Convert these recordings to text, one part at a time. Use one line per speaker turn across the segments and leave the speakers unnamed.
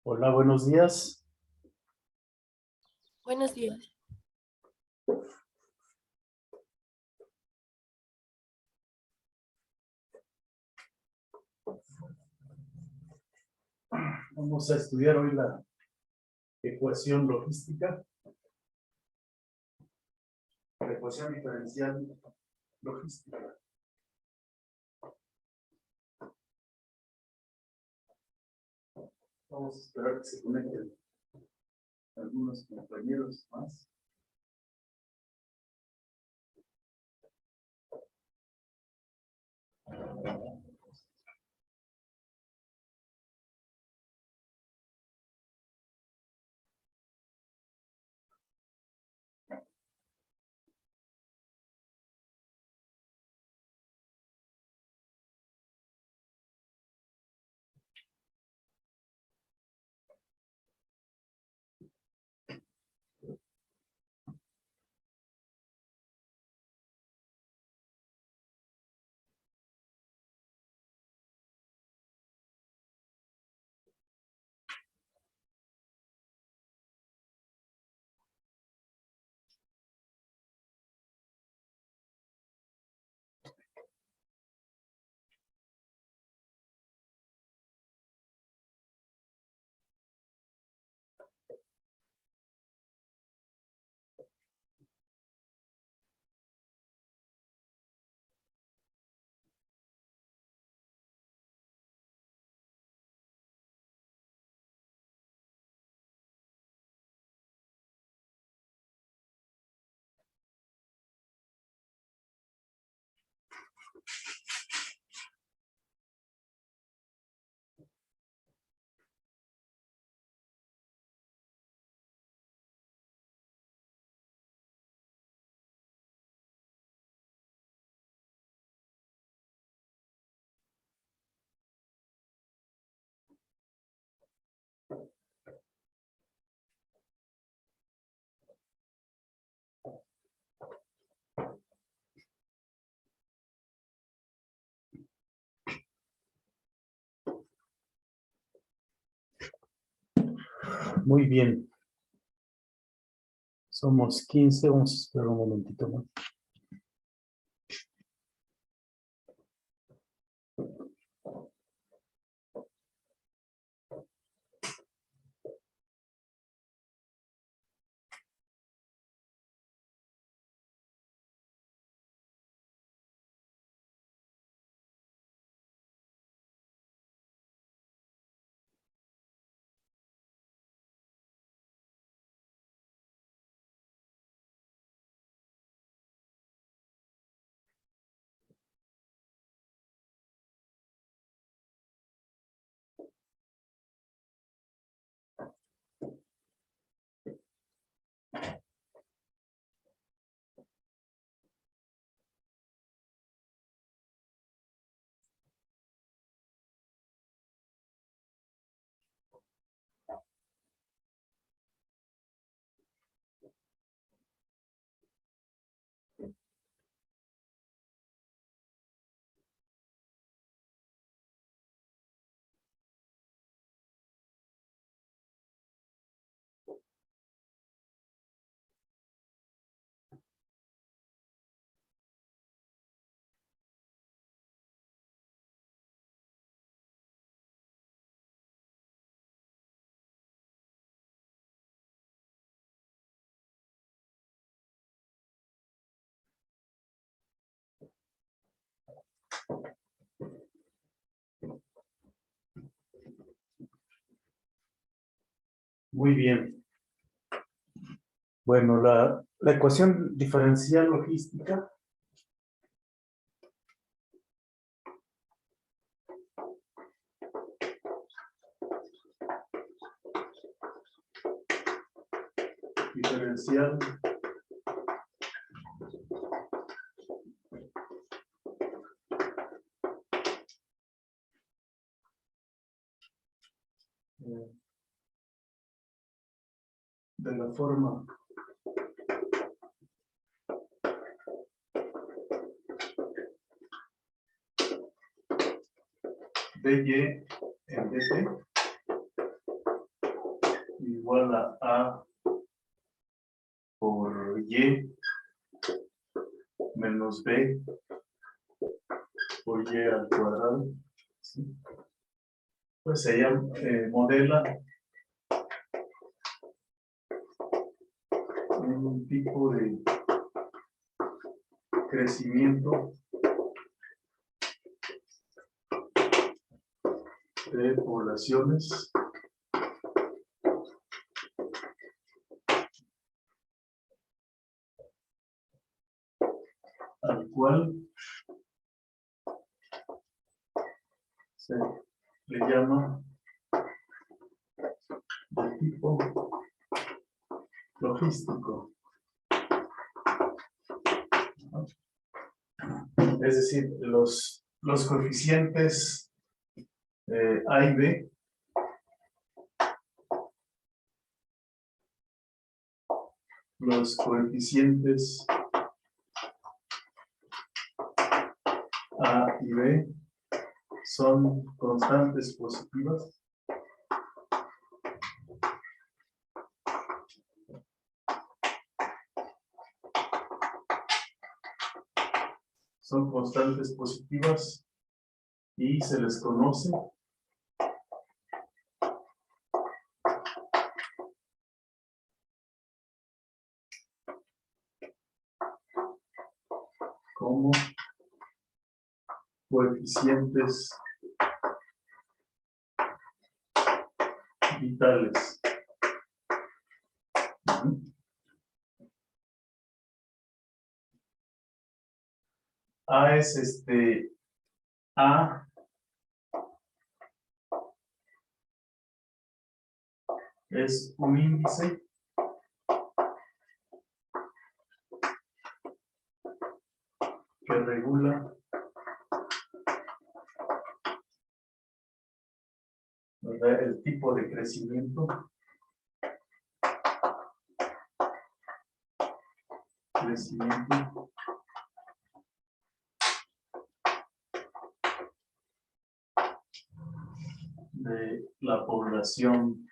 Hola, buenos días.
Buenos días.
Vamos a estudiar hoy la ecuación logística, la ecuación diferencial logística. Vamos a esperar que se conecten algunos compañeros más. Muy bien. Somos 15, vamos a esperar un momentito más. Muy bien. Bueno, la ecuación diferencial logística diferencial de la forma dy en dt igual a por y menos b por y al cuadrado. ¿Sí? Pues ella modela un tipo de crecimiento de poblaciones al cual se le llama de tipo logístico. Es decir, los coeficientes A y B los coeficientes A y B son constantes positivas y se les conoce como coeficientes vitales. A es A es un índice que regula el tipo de crecimiento de la población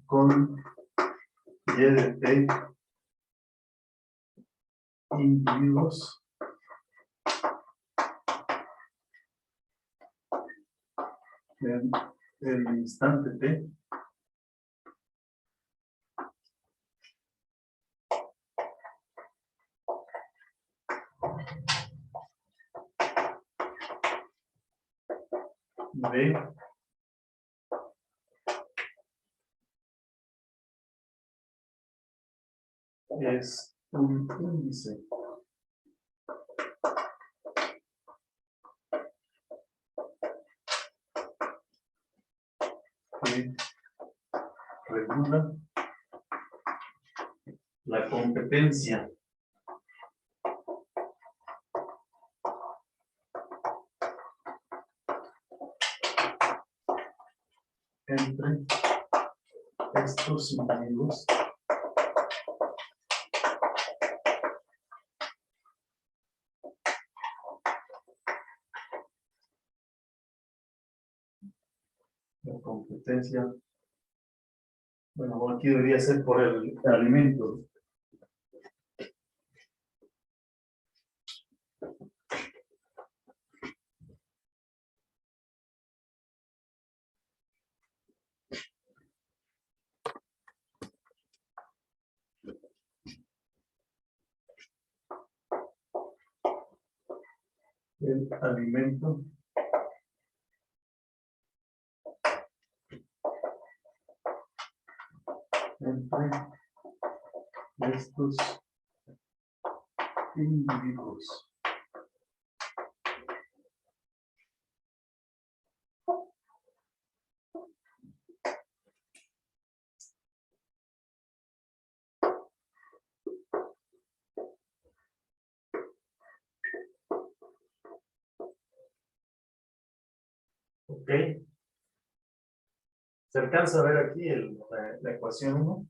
con Y de T individuos en el instante T B es un índice que regula la competencia entre estos individuos la competencia, bueno, aquí debería ser por el alimento. El alimento entre estos individuos. Ok. ¿Se alcanza a ver aquí la ecuación 1?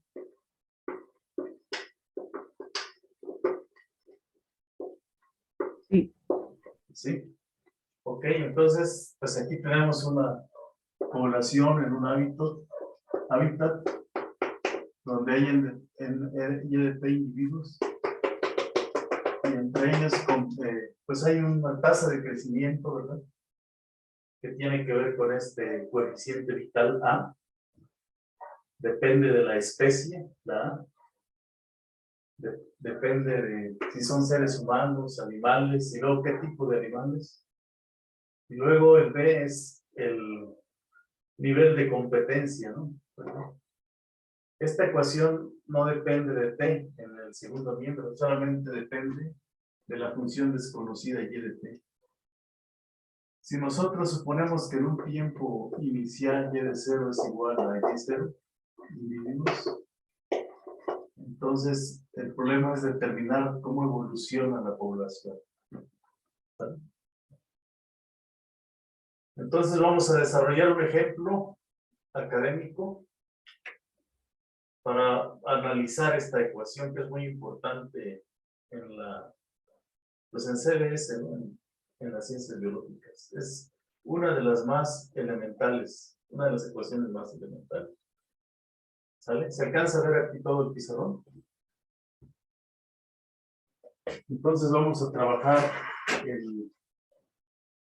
¿sí? Ok, entonces, pues aquí tenemos una población en un hábitat donde hay en YDP individuos y entre ellos pues hay una tasa de crecimiento, ¿verdad? Que tiene que ver con este coeficiente vital A. Depende de la especie, la A. Depende de si son seres humanos, animales, y luego qué tipo de animales. Y luego el B es el nivel de competencia, ¿no? Esta ecuación no depende de T en el segundo miembro, solamente depende de la función desconocida y de T. Si nosotros suponemos que en un tiempo inicial y de 0 es igual a y0 individuos, entonces el problema es determinar cómo evoluciona la población. ¿Vale? Entonces vamos a desarrollar un ejemplo académico para analizar esta ecuación que es muy importante en pues en CBS, ¿no? En las ciencias biológicas. Es una de las más elementales, una de las ecuaciones más elementales. ¿Sale? ¿Se alcanza a ver aquí todo el pizarrón? Entonces vamos a trabajar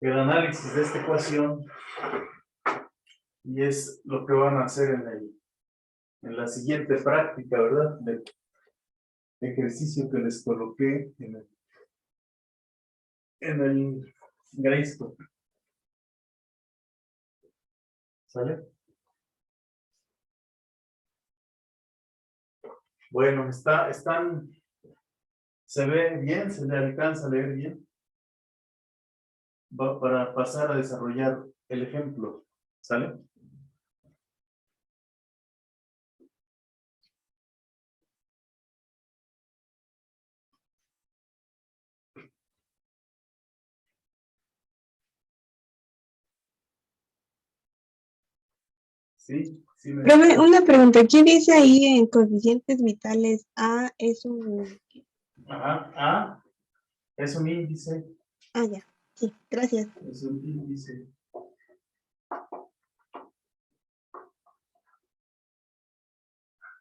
el análisis de esta ecuación y es lo que van a hacer en la siguiente práctica, ¿verdad? Del ejercicio que les coloqué en el Gradescope. ¿Sale? Bueno, se ve bien, se le alcanza a leer bien. Va para pasar a desarrollar el ejemplo. ¿Sale? Sí, sí me...
Profe, una pregunta. ¿Qué dice ahí en coeficientes vitales? A es un...
Ajá, A es un índice.
Ah, ya. Sí, gracias.
Es un índice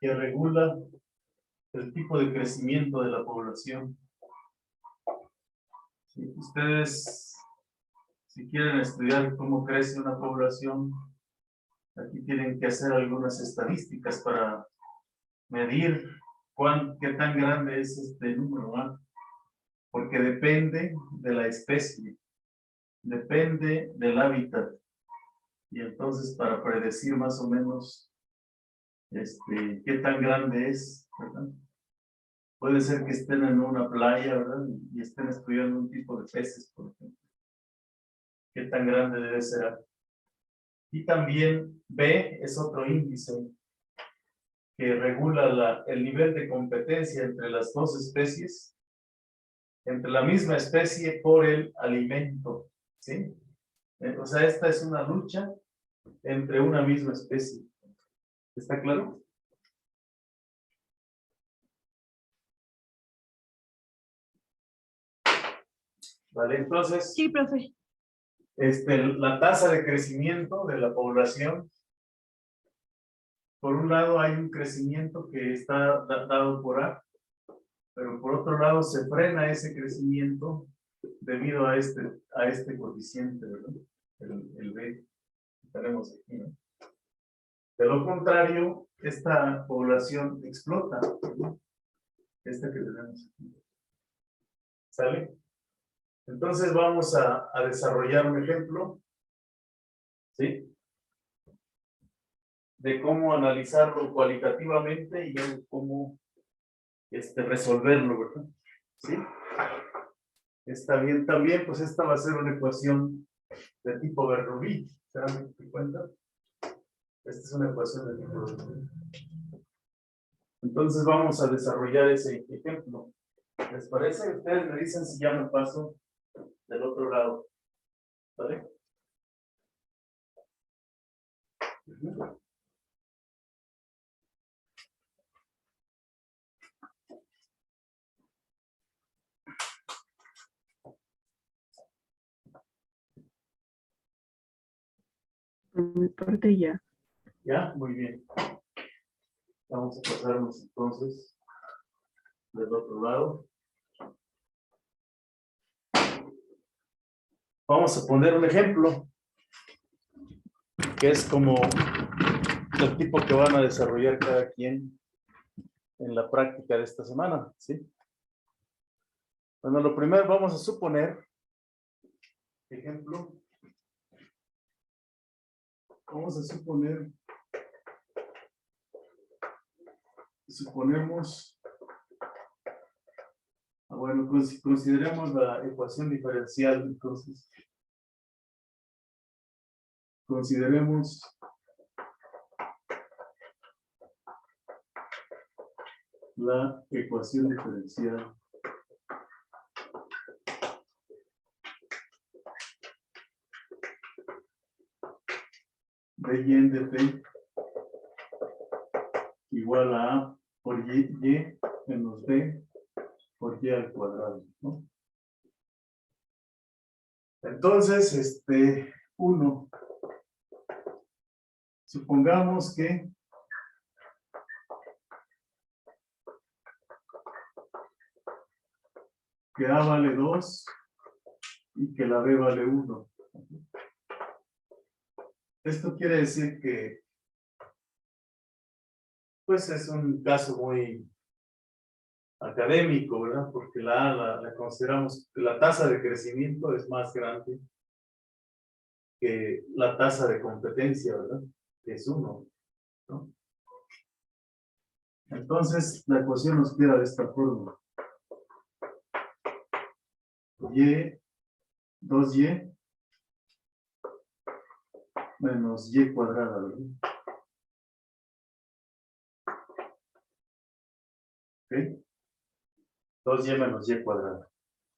que regula el tipo de crecimiento de la población. Si ustedes, si quieren estudiar cómo crece una población, aquí tienen que hacer algunas estadísticas para medir qué tan grande es este número, ¿no? Porque depende de la especie, depende del hábitat. Y entonces para predecir más o menos qué tan grande es, ¿verdad? Puede ser que estén en una playa, ¿verdad? Y estén estudiando un tipo de peces, por ejemplo. ¿Qué tan grande debe ser? Y también B es otro índice que regula el nivel de competencia entre las dos especies, entre la misma especie por el alimento, ¿sí? O sea, esta es una lucha entre una misma especie. ¿Está claro? Vale, entonces,
Sí, profe.
la tasa de crecimiento de la población, por un lado hay un crecimiento que está dado por A, pero por otro lado se frena ese crecimiento debido a este coeficiente, ¿verdad? El B que tenemos aquí, ¿no? De lo contrario, esta población explota, ¿no? Esta que tenemos aquí. ¿Sale? Entonces vamos a desarrollar un ejemplo, ¿sí? De cómo analizarlo cualitativamente y luego cómo resolverlo, ¿verdad? ¿Sí? Está bien también, pues esta va a ser una ecuación de tipo Bernoulli, ¿se dan cuenta? Esta es una ecuación de tipo Bernoulli. Entonces vamos a desarrollar ese ejemplo. ¿Les parece? Ustedes me dicen si ya me paso del otro lado. ¿Vale?
mi parte ya.
Ya, muy bien. Vamos a pasarnos entonces del otro lado. Vamos a poner un ejemplo, que es como el tipo que van a desarrollar cada quien en la práctica de esta semana, ¿sí? Bueno, lo primero vamos a suponer, ejemplo, vamos a suponemos, bueno, consideremos la ecuación diferencial, entonces, consideremos la ecuación diferencial de y en de t igual a A por y menos b por y al cuadrado, ¿no? Entonces, 1, supongamos que A vale 2 y que la B vale 1. Esto quiere decir que, pues es un caso muy académico, ¿verdad? Porque la A la consideramos que la tasa de crecimiento es más grande que la tasa de competencia, ¿verdad? Que es 1, ¿no? Entonces, la ecuación nos queda de esta forma. Y, 2y menos y cuadrada, ¿verdad? ¿Ok? 2y menos y cuadrada.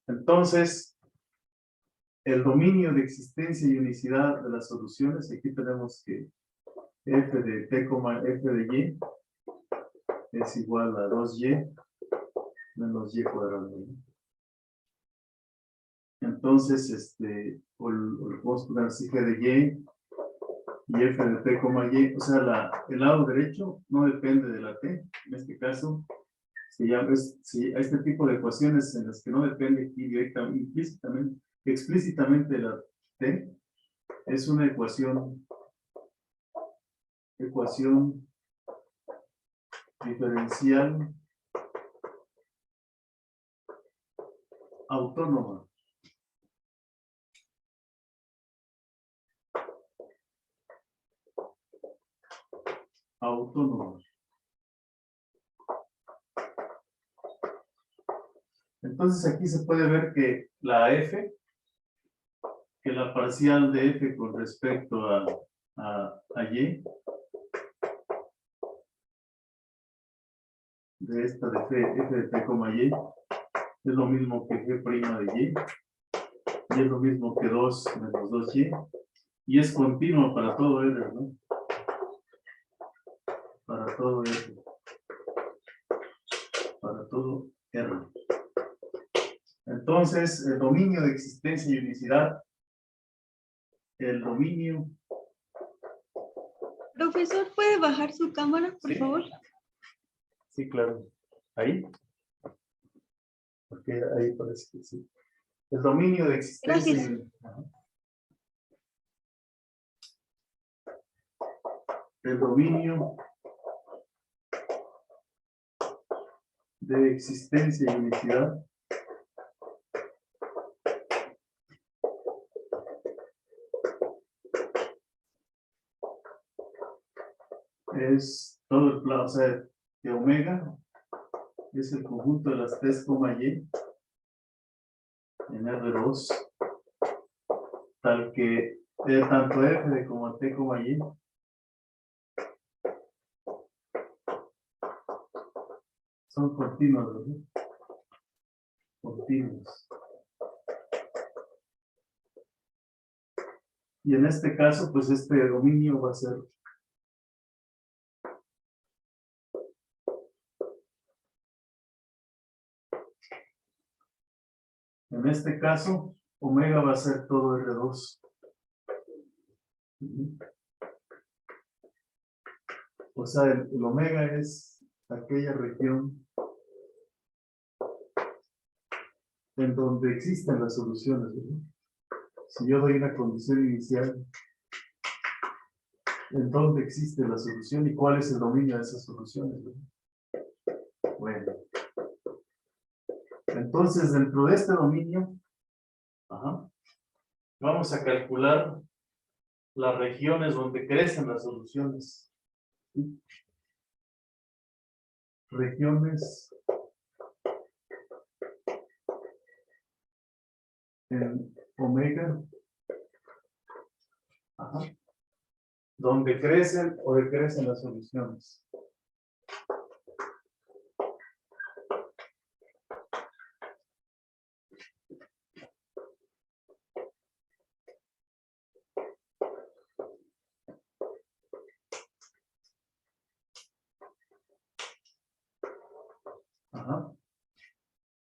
Entonces, el dominio de existencia y unicidad de las soluciones, aquí tenemos que f de t, f de y es igual a 2y menos y cuadrado, ¿no? Entonces, o lo podemos poner así, g de y f de t, y, o sea, el lado derecho no depende de la t, en este caso, si a este tipo de ecuaciones en las que no depende aquí directamente, explícitamente de la t, es una ecuación diferencial autónoma. Entonces aquí se puede ver que la f, que la parcial de f con respecto a y, de esta de f de t, y, es lo mismo que g' de y es lo mismo que 2 menos 2y es continuo para todo r, ¿no? Para todo r. Para todo r. Entonces, el dominio de existencia y unicidad, el dominio...
Profesor, ¿puede bajar su cámara, por
¿Sí?
favor?
Sí, claro. ¿Ahí? Porque ahí parece que sí. El dominio de existencia
Gracias.
el dominio de existencia y unicidad es todo el plano, o sea, que omega es el conjunto de las 3, y en R2, tal que tanto f de como t, y son continuos, ¿verdad? Continuos. Y en este caso, pues este dominio va a ser en este caso, omega va a ser todo R2. O sea, el omega es aquella región en donde existen las soluciones, ¿verdad? Si yo doy una condición inicial, ¿en dónde existe la solución y cuál es el dominio de esas soluciones, ¿verdad? Bueno. Entonces, dentro de este dominio, vamos a calcular las regiones donde crecen las soluciones. ¿Sí? Regiones en omega, donde crecen o decrecen las soluciones.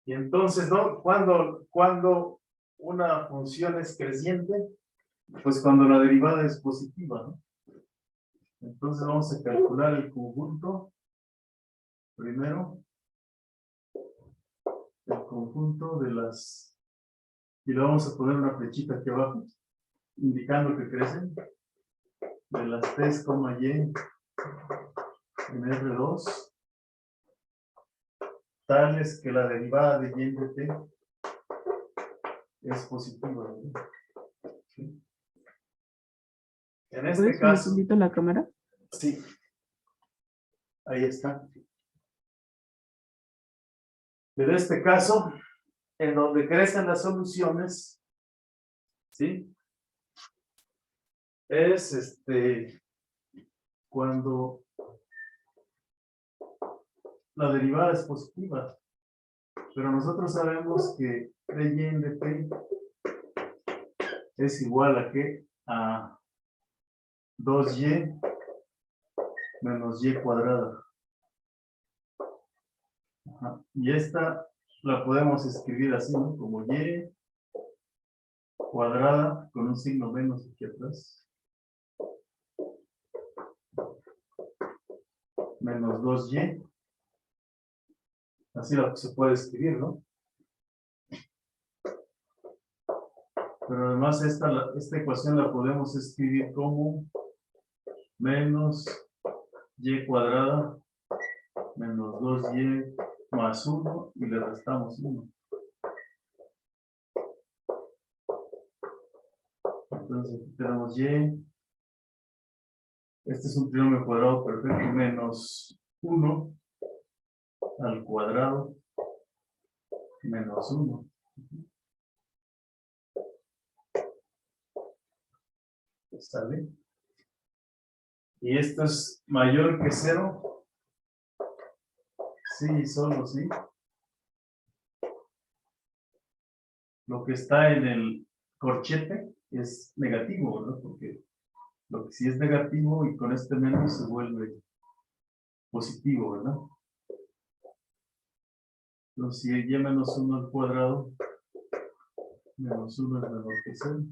Y entonces, ¿no? Cuando una función es creciente, pues cuando la derivada es positiva, ¿no? Entonces vamos a calcular el conjunto. Primero, el conjunto de las... Y le vamos a poner una flechita aquí abajo, indicando que crecen. De las T, y en R2. Tales que la derivada de y de t es positiva, ¿verdad? ¿Sí? En este
¿Puedes
caso,
subir la cámara?
sí, ahí está. En este caso, en donde crecen las soluciones, ¿sí? Es cuando la derivada es positiva. Pero nosotros sabemos que dy de t es igual a ¿qué? A 2y menos y cuadrada. Y esta la podemos escribir así, ¿no? Como y cuadrada con un signo menos aquí atrás. Menos 2y. Así lo se puede escribir, ¿no? Pero además esta ecuación la podemos escribir como menos y cuadrada menos 2y más 1 y le restamos 1. Entonces aquí tenemos y. Este es un trinomio cuadrado perfecto, menos 1 al cuadrado menos 1. ¿Sale? Y esto es mayor que 0. Sí, solo sí. Lo que está en el corchete es negativo, ¿verdad? Porque lo que sí es negativo y con este menos se vuelve positivo, ¿verdad? Entonces, si y menos 1 al cuadrado, menos 1 es menor que 0.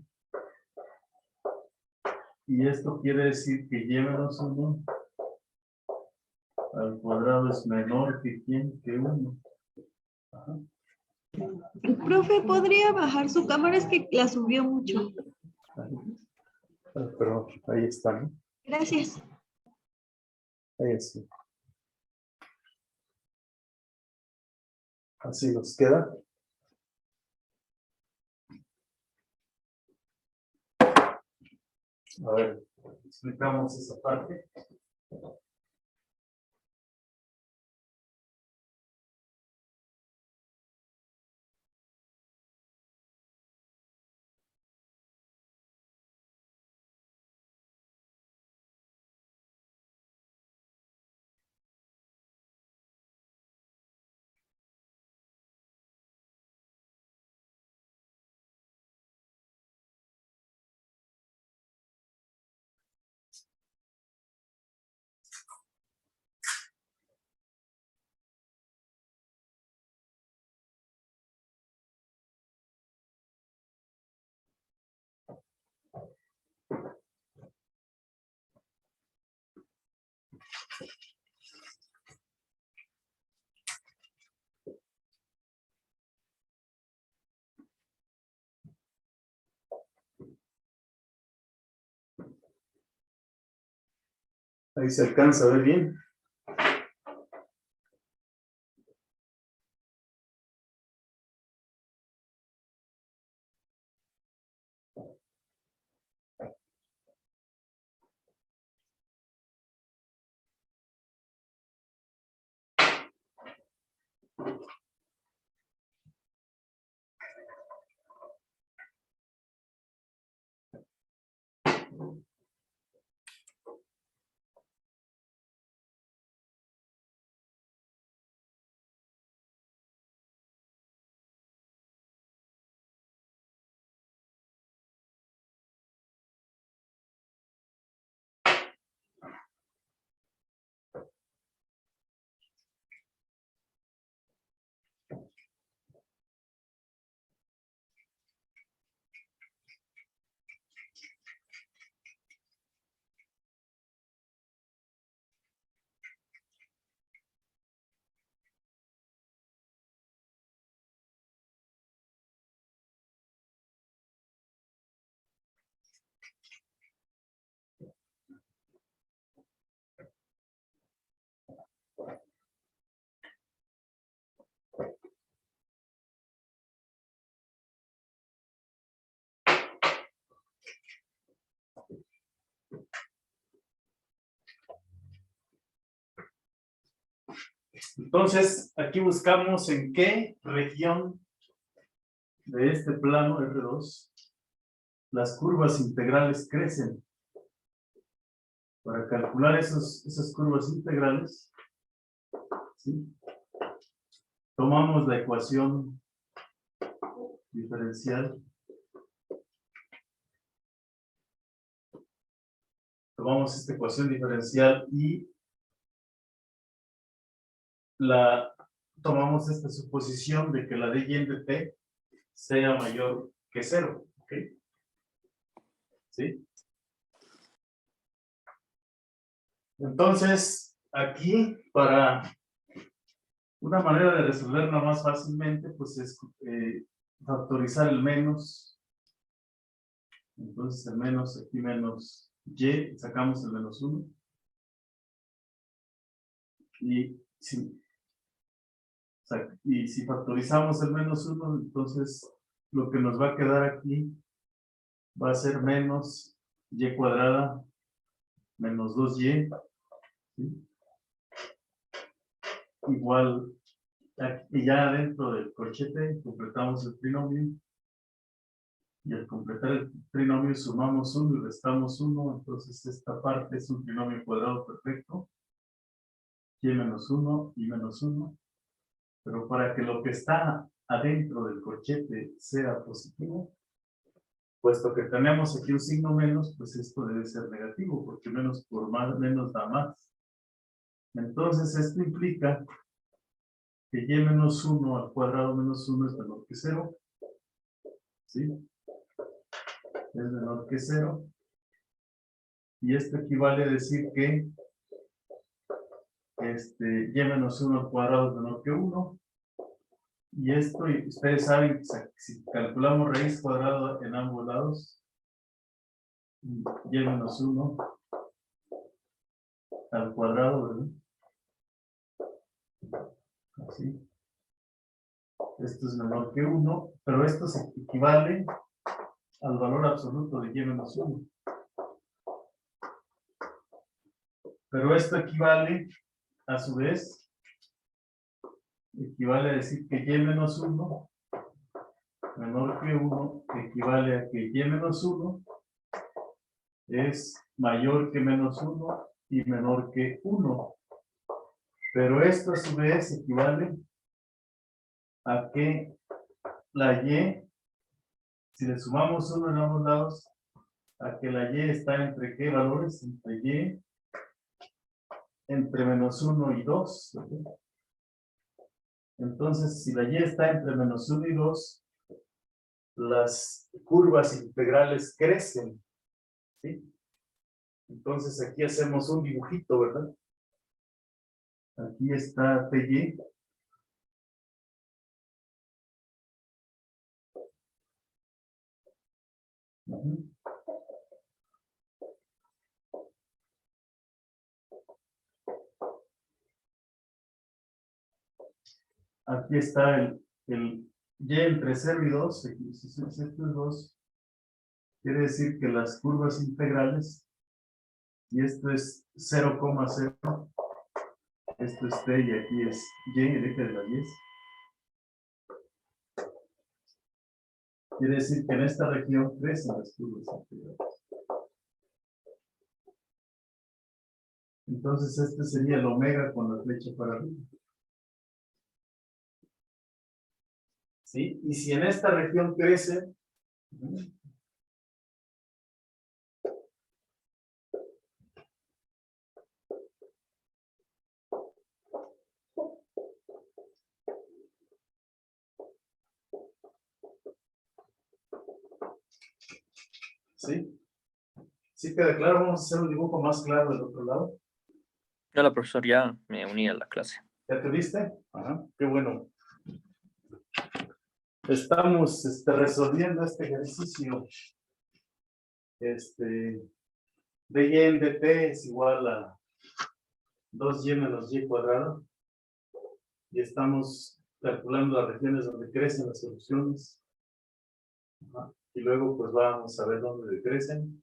Y esto quiere decir que y menos 1 al cuadrado es menor que ¿quién? Que 1. Ajá.
Profe, ¿podría bajar su cámara? Es que la subió mucho.
Pero ahí está, ¿no?
Gracias.
Ahí está. Así nos queda. A ver, explicamos esa parte. Ahí se alcanza a ver bien. Entonces, aquí buscamos en qué región de este plano R2 las curvas integrales crecen. Para calcular esas curvas integrales, ¿sí? Tomamos la ecuación diferencial. Tomamos esta ecuación diferencial y tomamos esta suposición de que la de y en de t sea mayor que 0. ¿Ok? ¿Sí? Entonces, aquí, para una manera de resolverlo más fácilmente, pues es factorizar el menos. Entonces, el menos, aquí menos y, sacamos el menos 1. Y si factorizamos el menos 1, entonces lo que nos va a quedar aquí va a ser menos y cuadrada menos 2y, ¿sí? Igual, aquí ya dentro del corchete completamos el trinomio, y al completar el trinomio sumamos 1 y restamos 1, entonces esta parte es un trinomio cuadrado perfecto, y menos 1 y menos 1, pero para que lo que está adentro del corchete sea positivo, puesto que tenemos aquí un signo menos, pues esto debe ser negativo, porque menos por más, menos da más. Entonces esto implica que y menos 1 al cuadrado menos 1 es menor que 0. ¿Sí? Es menor que 0. Y esto equivale a decir que y menos 1 al cuadrado es menor que 1. Y esto, y ustedes saben que si calculamos raíz cuadrada en ambos lados, y menos 1 al cuadrado, ¿verdad? Así. Esto es menor que 1, pero esto se equivale al valor absoluto de y menos 1. Pero esto equivale, a su vez, equivale a decir que y menos 1 menor que 1 equivale a que y menos 1 es mayor que menos 1 y menor que 1. Pero esto a su vez equivale a que la y, si le sumamos 1 en ambos lados, a que la y está entre qué valores, entre menos 1 y 2. ¿verdad? Entonces, si la y está entre menos 1 y 2, las curvas integrales crecen. ¿Sí? Entonces, aquí hacemos un dibujito, ¿verdad? Aquí está TY. aquí está el y entre 0 y 2, si esto es 2, quiere decir que las curvas integrales, y esto es 0,0, esto es t y aquí es y, el eje de la 10. Quiere decir que en esta región crecen las curvas integrales. Entonces este sería el omega con la flecha para arriba. ¿Sí? Y si en esta región crece, ¿sí? ¿Sí queda claro? Vamos a hacer un dibujo más claro del otro lado.
Hola, profesor, ya me uní a la clase.
¿Ya te viste? Ajá, qué bueno. Estamos resolviendo este ejercicio. De y en dt es igual a 2y menos y cuadrado. Y estamos calculando las regiones donde crecen las soluciones. Ajá. Y luego pues vamos a ver dónde decrecen.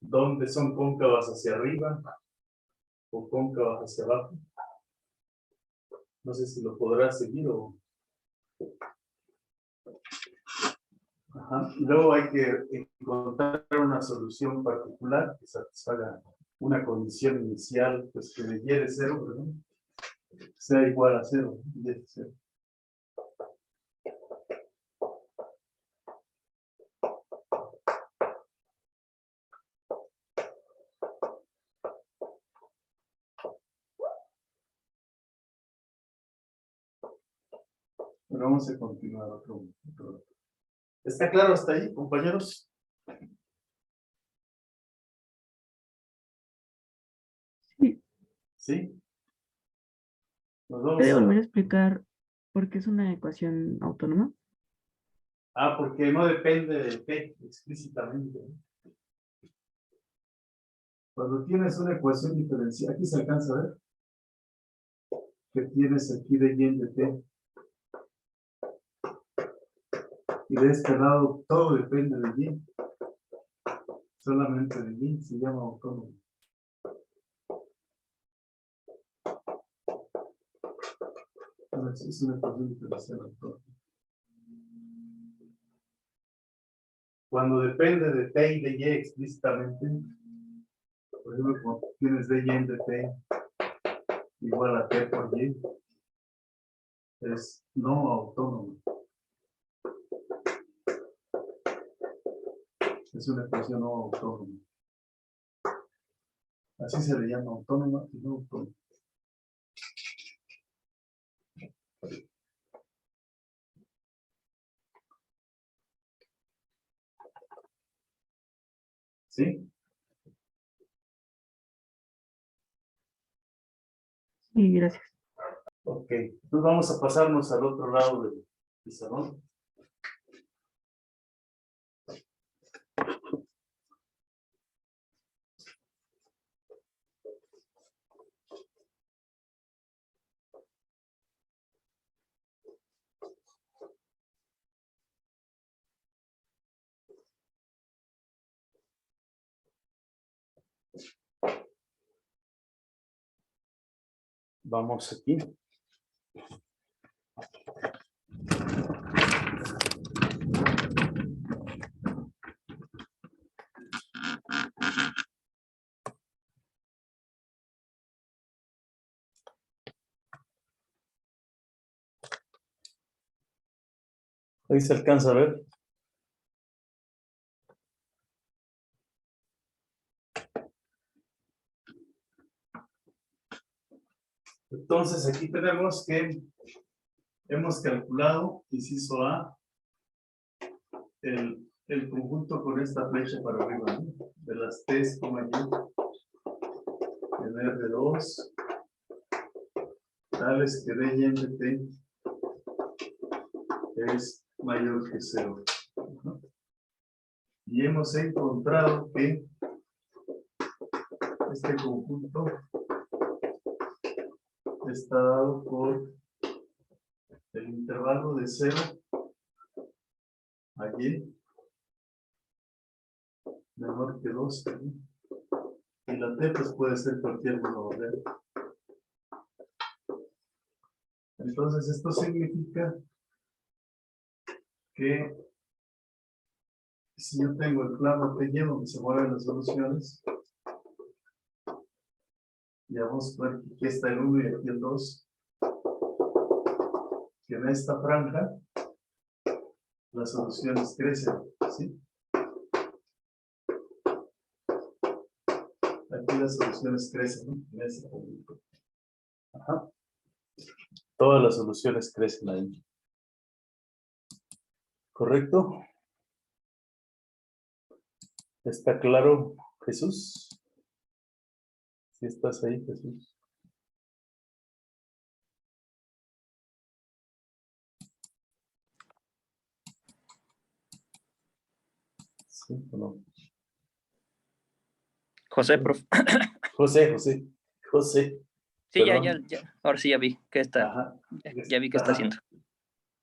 Dónde son cóncavas hacia arriba o cóncavas hacia abajo. No sé si lo podrás seguir o... Ajá. Y luego hay que encontrar una solución particular que satisfaga una condición inicial, pues que de y de 0, ¿verdad? Sea igual a 0, y de 0. Pero vamos a continuar otro. ¿Está claro hasta ahí, compañeros?
Sí.
¿Sí? Nos vamos
¿Puede
a...
volver a explicar por qué es una ecuación autónoma?
Porque no depende de P explícitamente. Cuando tienes una ecuación diferencial, aquí se alcanza a ver que tienes aquí de y en de t. Y de este lado todo depende de y. Solamente de y se llama autónomo. Es una ecuación diferencial autónoma. Cuando depende de t y de y explícitamente, por ejemplo, cuando tienes de y en de t igual a t por y, es no autónomo. Es una ecuación no autónoma. Así se le llama autónoma y no autónoma. ¿Sí?
Sí, gracias.
Ok. Entonces vamos a pasarnos al otro lado del pizarrón. Vamos aquí. Ahí se alcanza a ver. Entonces aquí tenemos que hemos calculado, inciso A, el conjunto con esta flecha para arriba, ¿no? De las T's como allí, en R2, tales que D y en de T es mayor que 0. ¿No? Y hemos encontrado que este conjunto está dado por el intervalo de 0 a y menor que 2. Y la t pues puede ser cualquier número real. Entonces esto significa que si yo tengo el plano TY donde se mueven las soluciones, y vamos a ver que aquí está el 1 y aquí el 2, que en esta franja las soluciones crecen, ¿sí? Aquí las soluciones crecen, ¿no? En ese punto. Ajá. Todas las soluciones crecen ahí. ¿Correcto? ¿Está claro, Jesús? ¿Sí estás ahí, Jesús? ¿Sí o no?
José, profe.
José.
Sí, ya.
Perdón.
Ahora sí ya vi que está.
Ajá.
Ya vi qué está
Ajá.
haciendo.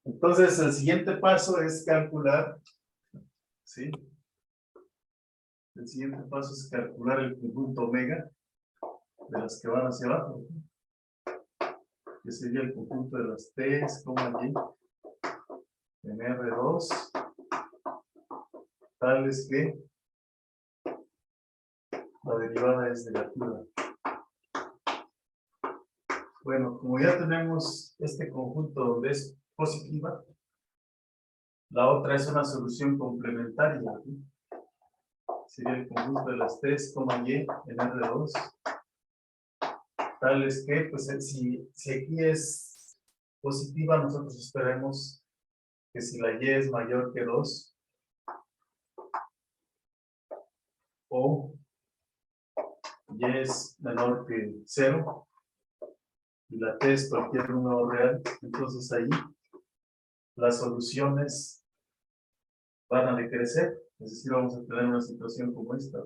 Entonces, el siguiente paso es calcular, ¿sí? El siguiente paso es calcular el conjunto omega de las que van hacia abajo, que sería el conjunto de las T, y en R2, tales que la derivada es negativa. Bueno, como ya tenemos este conjunto donde es positiva, la otra es una solución complementaria. ¿Sí? Sería el conjunto de las T, y en R2, tales que, pues, si aquí es positiva, nosotros esperemos que si la y es mayor que 2, o y es menor que 0, y la t es cualquier número real, entonces ahí las soluciones van a decrecer, es decir, vamos a tener una situación como esta.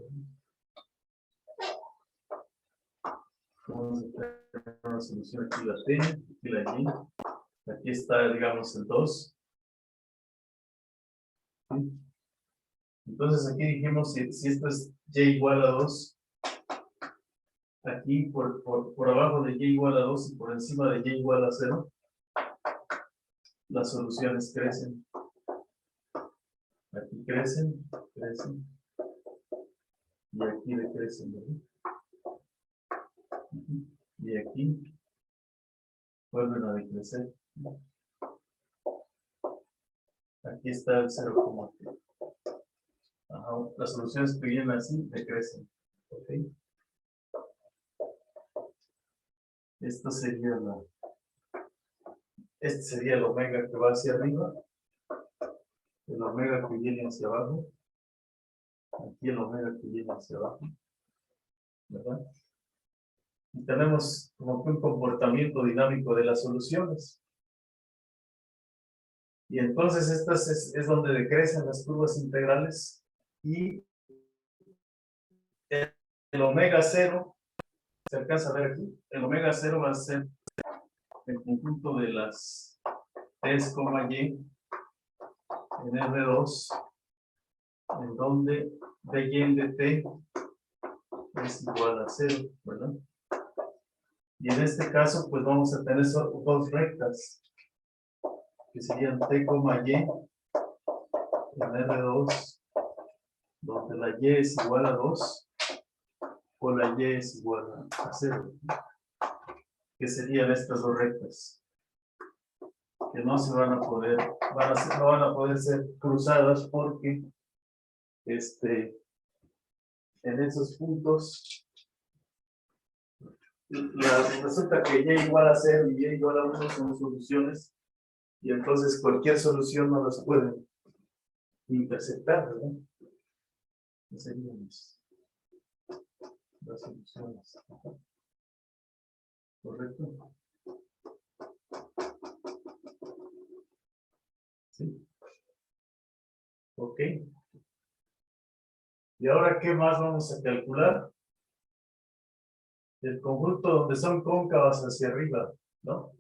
Vamos a tener una solución aquí la t, aquí la y, aquí está, digamos, el 2. ¿Sí? Entonces aquí dijimos, si esto es y igual a 2, aquí por abajo de y igual a 2 y por encima de y igual a 0, las soluciones crecen. Aquí crecen, y aquí decrecen, ¿verdad? Y aquí vuelven a decrecer. Aquí está el 0,3. Las soluciones que vienen así decrecen. ¿Ok? Esto sería este sería el omega que va hacia arriba, el omega que viene hacia abajo, aquí el omega que viene hacia abajo, ¿verdad? Y tenemos como que un comportamiento dinámico de las soluciones. Y entonces estas es donde decrecen las curvas integrales y el omega 0, se alcanza a ver aquí, el omega 0 va a ser el conjunto de las T, y en R2, en donde dy en dt es igual a 0, ¿verdad? Y en este caso, pues vamos a tener dos rectas, que serían T, y en R2, donde la y es igual a 2, o la y es igual a 0, que serían estas dos rectas, que no se van a poder, no van a poder ser cruzadas porque en esos puntos resulta que y igual a 0 y y igual a 1 son soluciones, y entonces cualquier solución no las puede interceptar, ¿verdad? ¿Qué serían las soluciones? ¿Correcto? ¿Sí? Ok. ¿Y ahora qué más vamos a calcular? El conjunto donde son cóncavas hacia arriba, ¿no?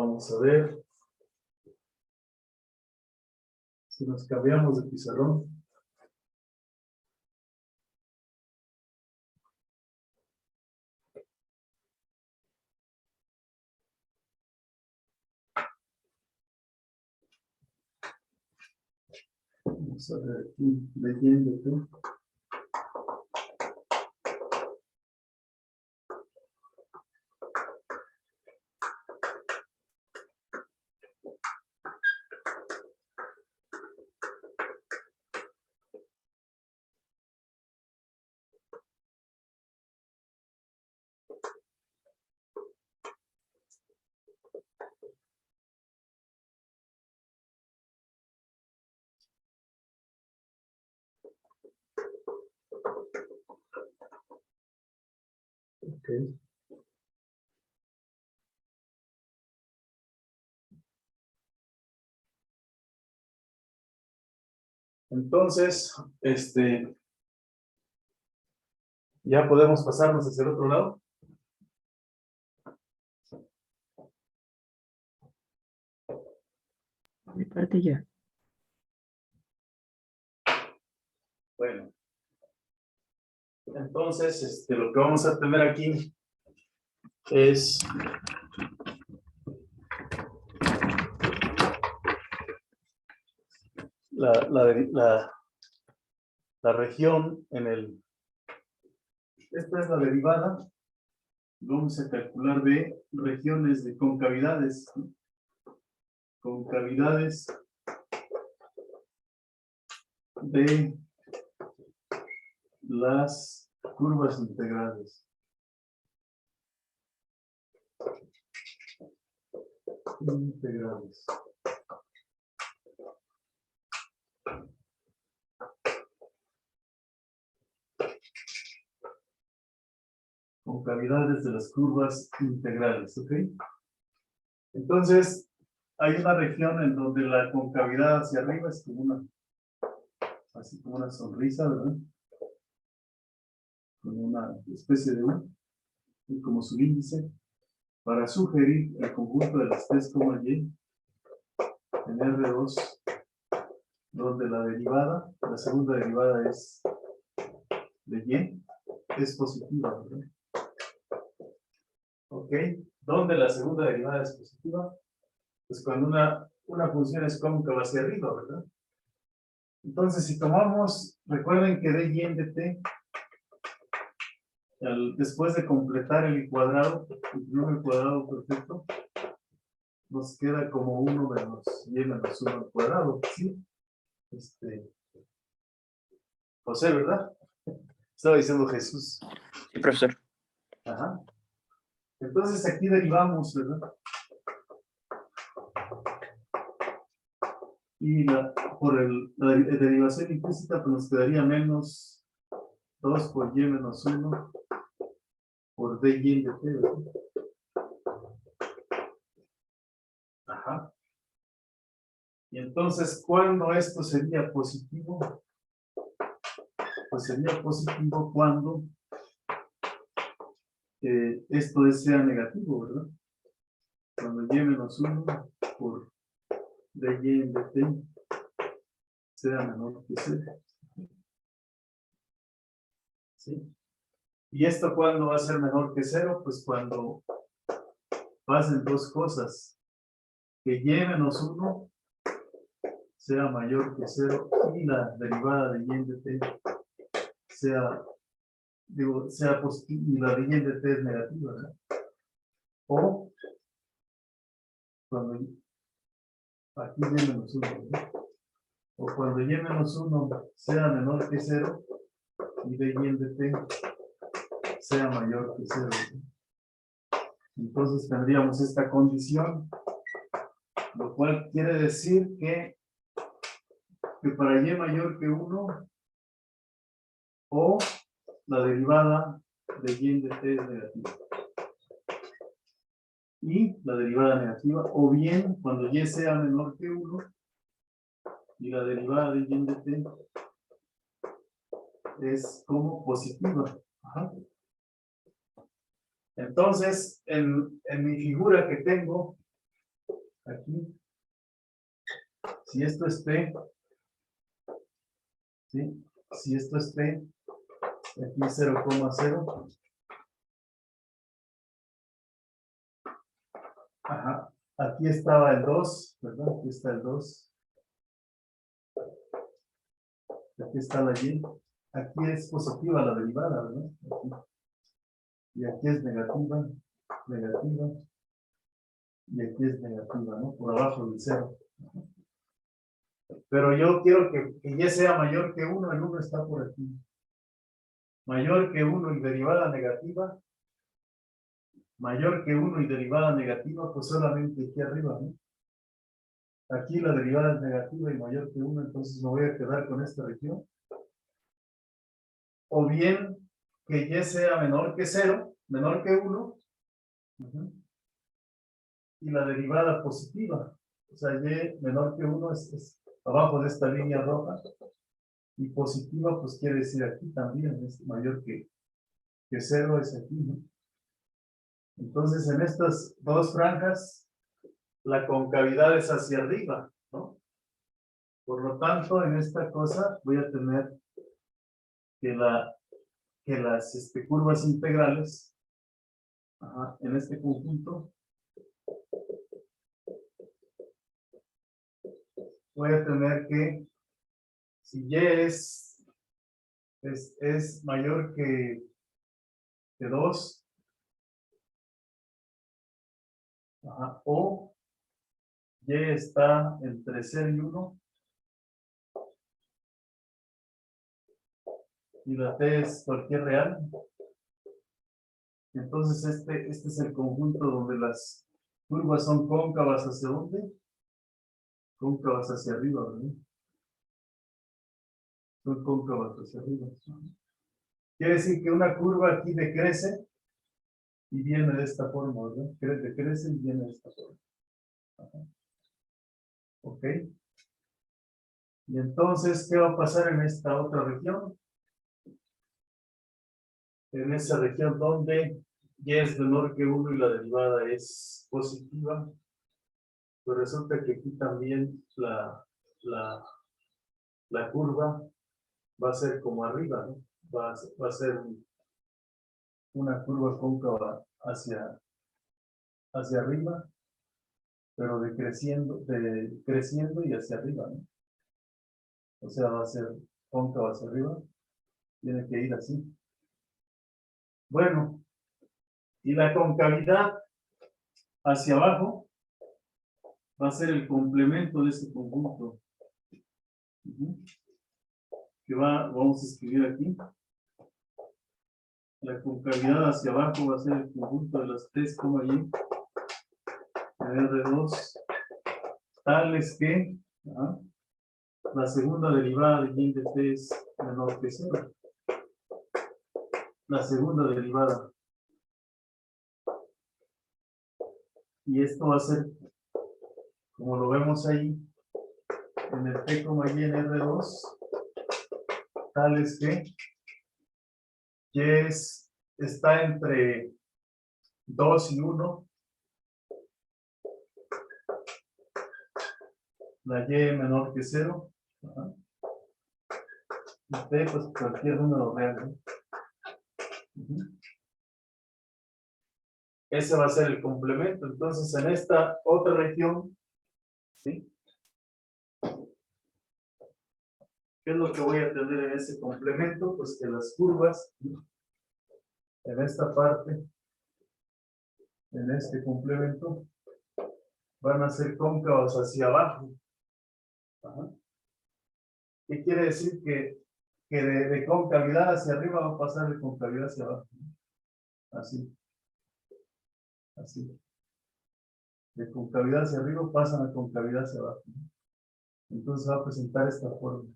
Vamos a ver si nos cambiamos de pizarrón. Vamos a ver aquí, leyendo tú. Okay. Entonces, ya podemos pasarnos hacia el otro lado.
Por mi parte ya.
Bueno. Entonces, lo que vamos a tener aquí es la región en el... Esta es la derivada. Vamos a calcular de regiones de concavidades. Concavidades de las curvas integrales. Integrales. Concavidades de las curvas integrales, ¿ok? Entonces, hay una región en donde la concavidad hacia arriba es como una, así como una sonrisa, ¿verdad? Como una especie de U, como su índice, para sugerir el conjunto de las tres como Y en R2, donde la derivada, la segunda derivada es de Y, es positiva, ¿verdad? ¿Ok? ¿Dónde la segunda derivada es positiva? Pues cuando una función es cóncava hacia arriba, ¿verdad? Entonces, si tomamos, recuerden que de y en dt, después de completar el cuadrado, el trinomio cuadrado perfecto, nos queda como 1 menos y menos 1 al cuadrado, ¿sí? José, ¿verdad? Estaba diciendo Jesús.
Sí, profesor.
Ajá. Entonces aquí derivamos, ¿verdad? Y por la derivación implícita, pues nos quedaría menos 2 por y menos 1 por d y en dt, ¿verdad? Ajá. Y entonces, ¿cuándo esto sería positivo? Pues sería positivo cuando esto sea negativo, ¿verdad? Cuando y menos 1 por d y en dt sea menor que 0. ¿Sí? ¿Y esto cuándo va a ser menor que 0? Pues cuando pasen dos cosas. Que y menos 1 sea mayor que 0 y la derivada de y en dt sea, sea positiva y la de y en dt es negativa, ¿verdad? O cuando aquí y menos 1, ¿verdad? O cuando y menos 1 sea menor que 0 y de y en dt sea mayor que 0, ¿verdad? Entonces tendríamos esta condición, lo cual quiere decir que para y mayor que 1 o la derivada de y en dt es negativa. Y la derivada negativa, o bien cuando y sea menor que 1 y la derivada de y en dt es como positiva. Ajá. Entonces, en mi figura que tengo, aquí, si esto es P, ¿sí? Si esto es P, aquí 0,0. Ajá. Aquí estaba el 2, ¿verdad? Aquí está el 2. Aquí está la Y. Aquí es positiva la derivada, ¿verdad? Aquí. Y aquí es negativa, negativa. Y aquí es negativa, ¿no? Por abajo del 0. Pero yo quiero que Y sea mayor que 1, el 1 está por aquí. Mayor que 1 y derivada negativa. Mayor que 1 y derivada negativa, pues solamente aquí arriba, ¿no? Aquí la derivada es negativa y mayor que 1, entonces me voy a quedar con esta región. O bien que Y sea menor que 0, menor que 1. Y la derivada positiva. O sea, Y menor que 1 es abajo de esta línea roja. Y positiva, pues quiere decir aquí también, es mayor que 0 es aquí, ¿no? Entonces, en estas dos franjas, la concavidad es hacia arriba, ¿no? Por lo tanto, en esta cosa voy a tener que las curvas integrales, en este conjunto, voy a tener que, si Y es mayor que 2, o Y está entre 0 y 1, y la T es cualquier real, entonces este es el conjunto donde las curvas son cóncavas hacia dónde, cóncavas hacia arriba, ¿verdad? Son cóncavas hacia arriba. Quiere decir que una curva aquí decrece y viene de esta forma, ¿verdad? Decrece y viene de esta forma. Ok. Y entonces, ¿qué va a pasar en esta otra región? En esa región donde Y es menor que 1 y la derivada es positiva, pues resulta que aquí también la curva va a ser como arriba, ¿no? Va a ser una curva cóncava hacia arriba, pero creciendo y hacia arriba, ¿no? O sea, va a ser cóncava hacia arriba, tiene que ir así. Bueno, y la concavidad hacia abajo va a ser el complemento de este conjunto. Que vamos a escribir aquí. La concavidad hacia abajo va a ser el conjunto de las 3, Y, R2, tales que la segunda derivada de Y de T es menor que 0. La segunda derivada. Y esto va a ser, como lo vemos ahí, en el T, Y en R2, tales que Y está entre 2 y 1. La Y menor que 0. Y T, pues cualquier número real, ¿no? Ese va a ser el complemento. Entonces, en esta otra región, ¿sí? ¿Qué es lo que voy a tener en ese complemento? Pues que las curvas, ¿sí? En esta parte, en este complemento, van a ser cóncavas hacia abajo. ¿Qué quiere decir? Que de concavidad hacia arriba va a pasar de concavidad hacia abajo, ¿no? Así. Así. De concavidad hacia arriba pasan a concavidad hacia abajo, ¿no? Entonces va a presentar esta forma.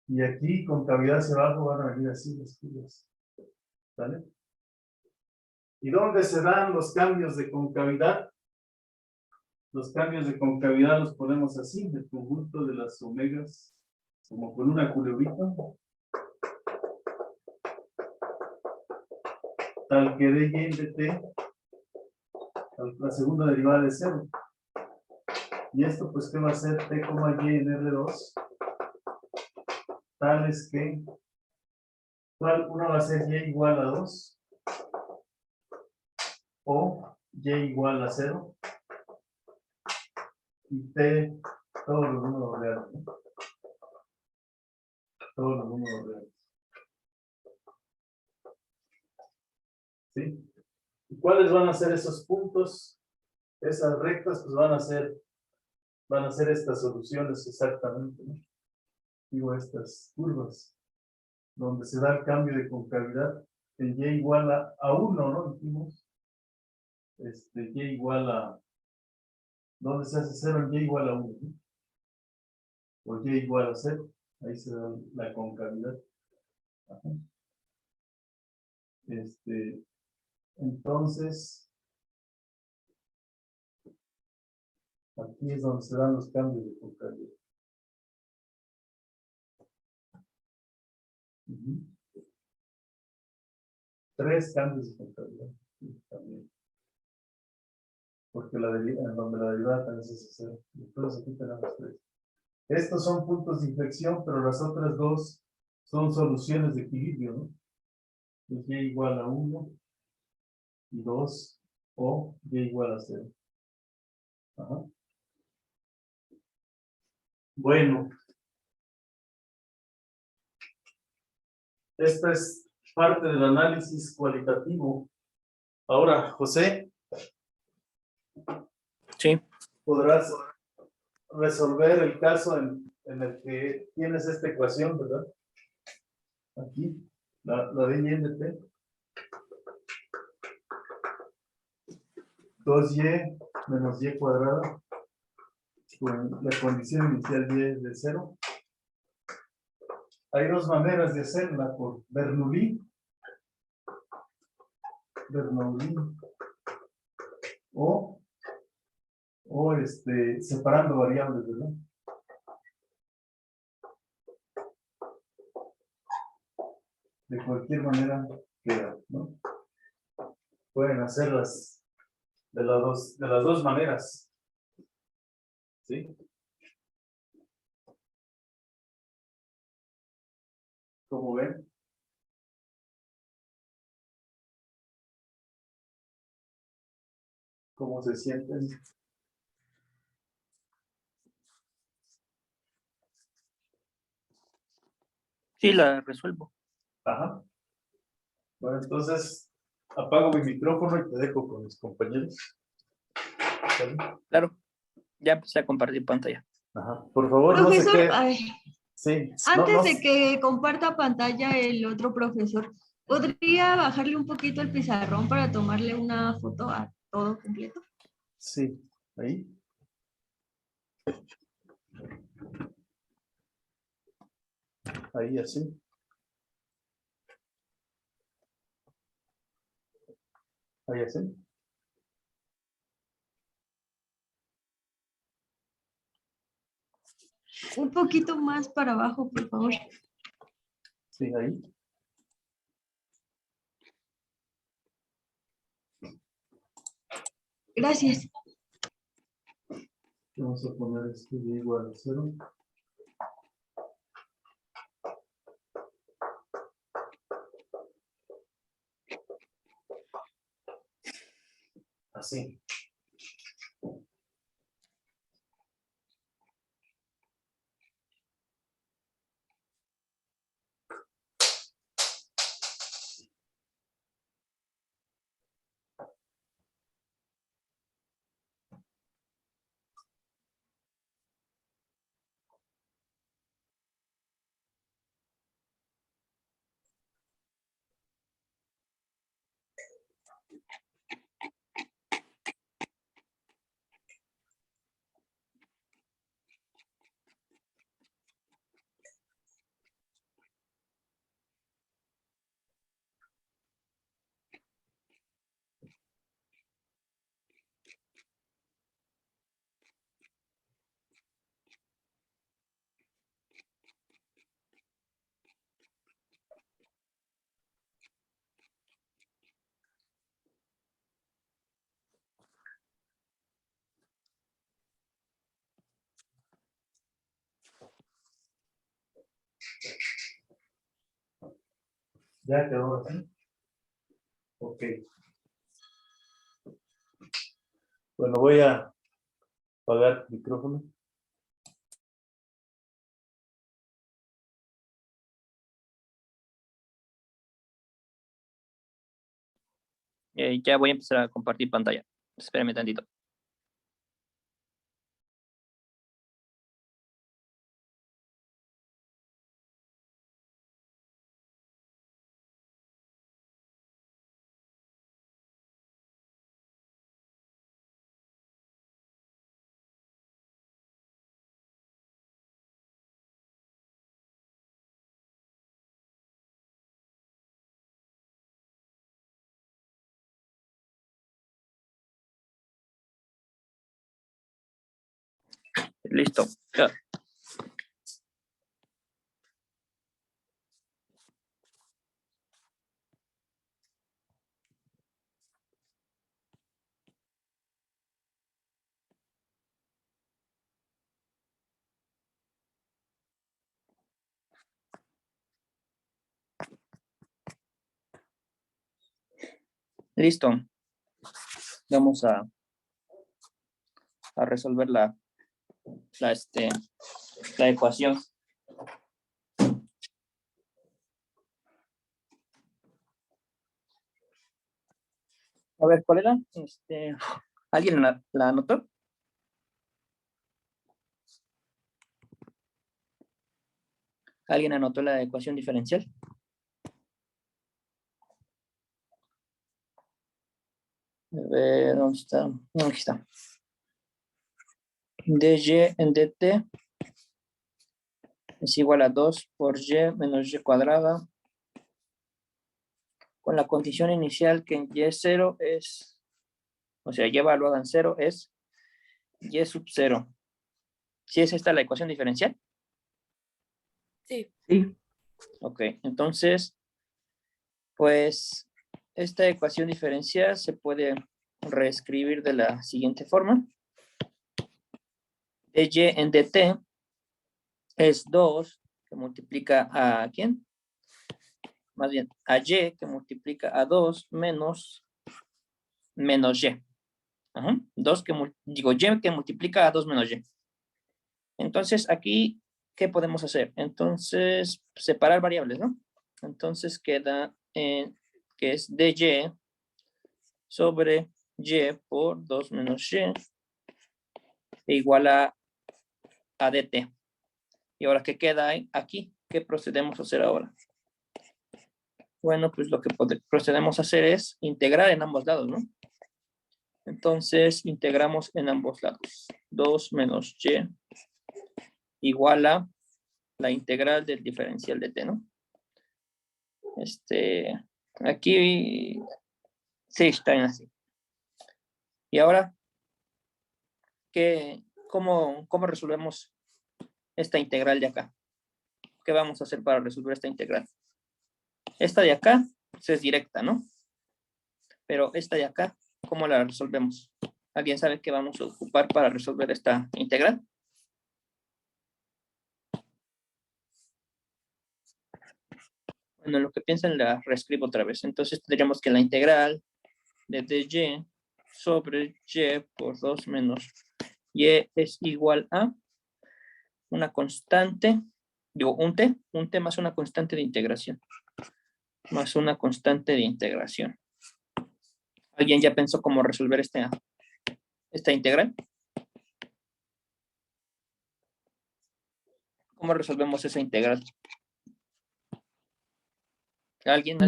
Y aquí, concavidad hacia abajo, van a venir así las curvas. ¿Vale? ¿Y dónde se dan los cambios de concavidad? Los cambios de concavidad los ponemos así, el conjunto de las omegas, como con una culebrita, tal que de Y de T, la segunda derivada de 0. Y esto, pues, ¿qué va a ser? T, y en R2. Tal es que, ¿cuál? Una va a ser y igual a 2. O y igual a 0. Y t, todos los números reales, ¿no? Todos los números reales. ¿Sí? ¿Y cuáles van a ser esos puntos? Esas rectas, pues van a ser estas soluciones exactamente, ¿no? Digo, estas curvas, donde se da el cambio de concavidad en y igual a 1, ¿no? Dijimos, y igual a, ¿dónde se hace 0 en y igual a 1? ¿No? O y igual a 0, ahí se da la concavidad. Ajá. Entonces, aquí es donde se dan los cambios de concavidad. Ujú. 3 cambios de concavidad. Sí, también. Porque en donde la derivada también se hace 0. Entonces aquí tenemos 3. Estos son puntos de inflexión, pero las otras dos son soluciones de equilibrio, ¿no? Y igual a 1 y 2 o y igual a 0. Ajá. Bueno, esta es parte del análisis cualitativo. Ahora, José,
Sí,
podrás resolver el caso en el que tienes esta ecuación, ¿verdad? Aquí, la de y en de t. 2y menos y cuadrada con la condición inicial y de 0. Hay dos maneras de hacerla, por Bernoulli o separando variables, ¿verdad? De cualquier manera queda, ¿no? Pueden hacerlas de las dos maneras, ¿sí? Como ven. ¿Cómo se sienten?
sí, la resuelvo.
Ajá. Bueno, entonces apago mi micrófono y te dejo con mis compañeros. ¿Sale?
Claro, ya empecé a compartir pantalla.
Ajá. Por favor, no sé
Profesor,
qué.
ay,
Sí,
antes de que comparta pantalla el otro profesor, ¿podría bajarle un poquito el pizarrón para tomarle una foto a todo completo?
sí, ahí. Ahí así. Ahí así.
Un poquito más para abajo, por favor.
Sí, ahí.
Gracias.
Vamos a poner esto y igual a 0. Así. Ya quedó así. Ok. Bueno, voy a apagar el micrófono.
Ya voy a empezar a compartir pantalla. Espérame tantito. Listo. Ya. Listo. Vamos a resolver la ecuación. A ver, ¿cuál era? ¿Alguien la anotó? ¿Alguien anotó la ecuación diferencial? A ver, ¿dónde está? Aquí está. dy en dt es igual a 2 por y menos y cuadrada, con la condición inicial que en y es 0 es, o sea, y evaluada en 0 es y sub 0. ¿Sí es esta la ecuación diferencial?
Sí.
Ok, entonces, pues, esta ecuación diferencial se puede reescribir de la siguiente forma. dy en dt es 2 que multiplica a ¿quién? Más bien, a y que multiplica a 2 menos y. Ajá. 2 que, digo, y que multiplica a 2 menos y. Entonces, aquí, ¿qué podemos hacer? Entonces, separar variables, ¿no? Entonces, queda que es dy sobre y por 2 menos y e igual a dt. Y ahora, ¿qué queda aquí? ¿Qué procedemos a hacer ahora? Bueno, pues lo que procedemos a hacer es integrar en ambos lados, ¿no? Entonces, integramos en ambos lados. 2 menos y igual a la integral del diferencial de t, ¿no? Aquí sí está en así. Y ahora, ¿cómo resolvemos esta integral de acá? ¿Qué vamos a hacer para resolver esta integral? Esta de acá pues es directa, ¿no? Pero esta de acá, ¿cómo la resolvemos? ¿Alguien sabe qué vamos a ocupar para resolver esta integral? Bueno, lo que piensan la reescribo otra vez. Entonces tendríamos que la integral de dy sobre y por 2 menos y es igual a una constante, digo, un t más una constante de integración. Más una constante de integración. ¿Alguien ya pensó cómo resolver esta integral? ¿Cómo resolvemos esa integral? ¿Alguien?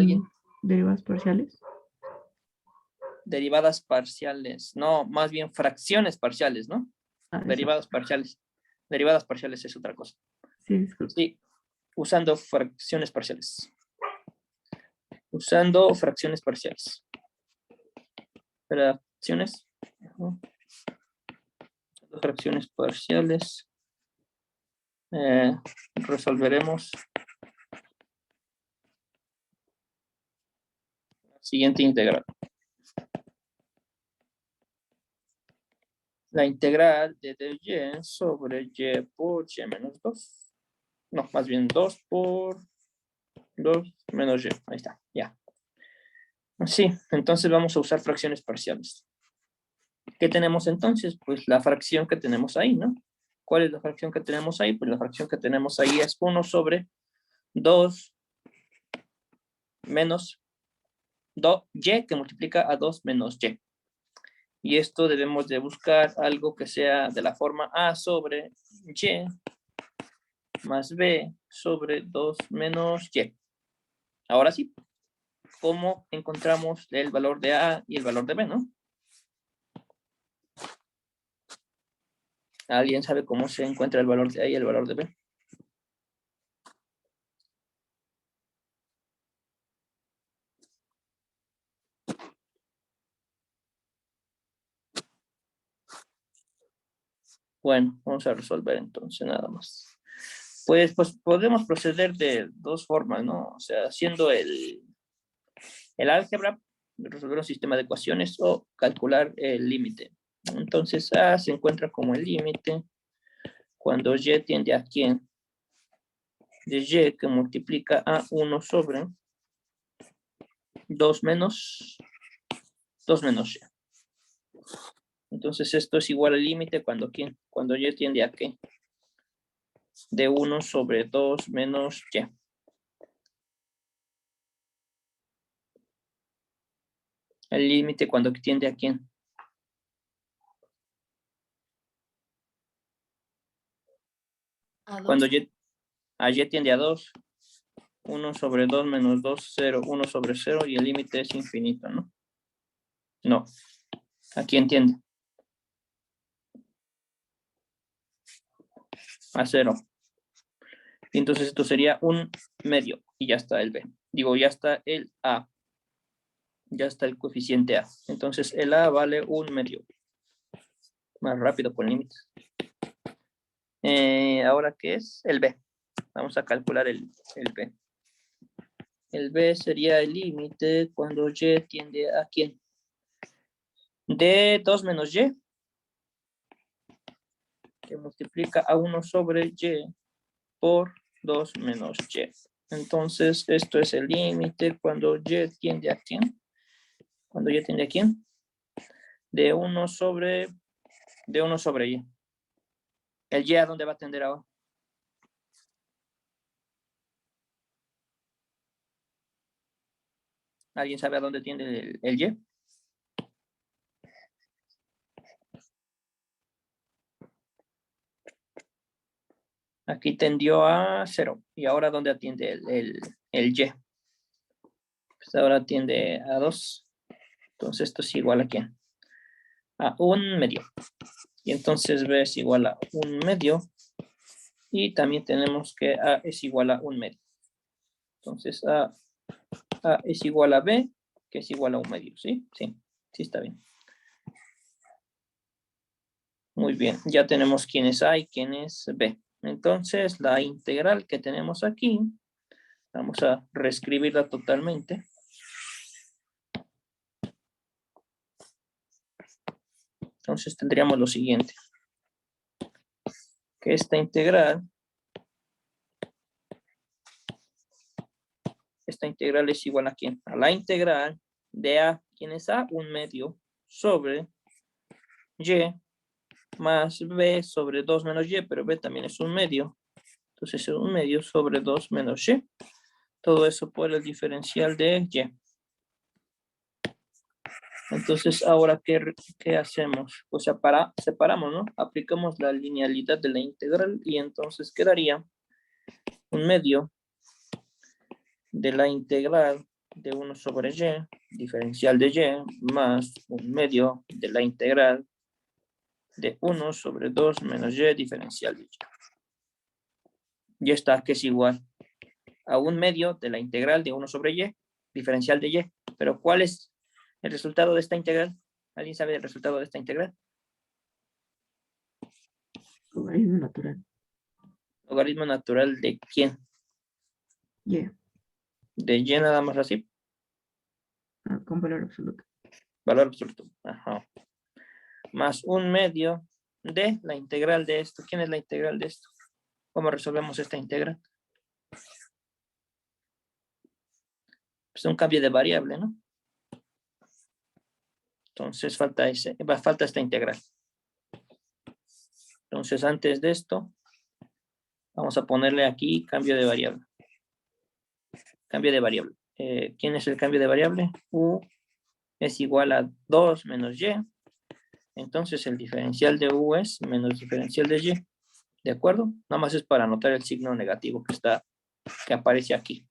Derivadas parciales.
Derivadas parciales. No, más bien fracciones parciales, ¿no?
Ah, eso.
Derivadas parciales. Derivadas parciales es otra cosa.
Sí, disculpe.
Sí, usando fracciones parciales. Usando fracciones parciales. Fracciones. Fracciones parciales. Resolveremos la siguiente integral. La integral de dy sobre y por y menos 2. No, más bien 2 por 2 menos y. Ahí está, ya. Sí, entonces vamos a usar fracciones parciales. ¿Qué tenemos entonces? Pues la fracción que tenemos ahí, ¿no? ¿Cuál es la fracción que tenemos ahí? Pues la fracción que tenemos ahí es 1 sobre 2 menos y que multiplica a 2 menos y. Y esto debemos de buscar algo que sea de la forma a sobre y más b sobre 2 menos y. Ahora sí, ¿cómo encontramos el valor de a y el valor de b, no? ¿Alguien sabe cómo se encuentra el valor de a y el valor de b? Bueno, vamos a resolver entonces nada más. Pues podemos proceder de dos formas, ¿no? O sea, haciendo el álgebra, resolver un sistema de ecuaciones o calcular el límite. Entonces, A se encuentra como el límite cuando Y tiende a quién. De Y que multiplica a 1 sobre 2 menos Y. Entonces, esto es igual al límite cuando ¿quién? Cuando Y tiende a qué. De 1 sobre 2 menos Y. El límite cuando tiende a quién. Cuando Y tiende a 2, 1 sobre 2 menos 2, 0, 1 sobre 0 y el límite es infinito, ¿no? No. Aquí entiende. A 0. Y entonces esto sería un medio y ya está el B. Digo, ya está el A. Ya está el coeficiente A. Entonces el A vale un medio. Más rápido con límites. Ahora, ¿qué es? El B. Vamos a calcular el B. El B sería el límite cuando Y tiende a ¿quién? De 2 menos Y. Que multiplica a 1 sobre Y por 2 menos Y. Entonces, esto es el límite cuando Y tiende a ¿quién? Cuando Y tiende a ¿quién? De 1 sobre Y. ¿El Y a dónde va a tender ahora? ¿Alguien sabe a dónde tiende el Y? Aquí tendió a 0. ¿Y ahora dónde atiende el Y? Pues ahora tiende a 2. Entonces esto es igual a ¿quién? A un medio. Y entonces B es igual a un medio. Y también tenemos que A es igual a un medio. Entonces A es igual a B, que es igual a un medio. ¿Sí? Sí, sí está bien. Muy bien, ya tenemos quién es A y quién es B. Entonces, la integral que tenemos aquí, vamos a reescribirla totalmente. Entonces, tendríamos lo siguiente. Que esta integral es igual a ¿quién? A la integral de A, ¿quién es A? Un medio sobre Y más B sobre 2 menos Y, pero B también es un medio. Entonces, es un medio sobre 2 menos Y. Todo eso por el diferencial de Y. Entonces, ahora, ¿qué hacemos? Pues separamos, ¿no? Aplicamos la linealidad de la integral y entonces quedaría un medio de la integral de 1 sobre Y, diferencial de Y, más un medio de la integral de 1 sobre 2 menos Y, diferencial de Y. Y está, que es igual a un medio de la integral de 1 sobre Y, diferencial de Y. Pero ¿cuál es el resultado de esta integral? ¿Alguien sabe el resultado de esta integral?
Logaritmo natural.
¿Logaritmo natural de quién?
Y.
De Y nada más así.
Con valor absoluto.
Valor absoluto. Ajá. Más un medio de la integral de esto. ¿Quién es la integral de esto? ¿Cómo resolvemos esta integral? Pues un cambio de variable, ¿no? Entonces falta esta integral. Entonces antes de esto, vamos a ponerle aquí cambio de variable. Cambio de variable. ¿Quién es el cambio de variable? U es igual a 2 menos y. Entonces el diferencial de U es menos diferencial de y. ¿De acuerdo? Nada más es para anotar el signo negativo que aparece aquí.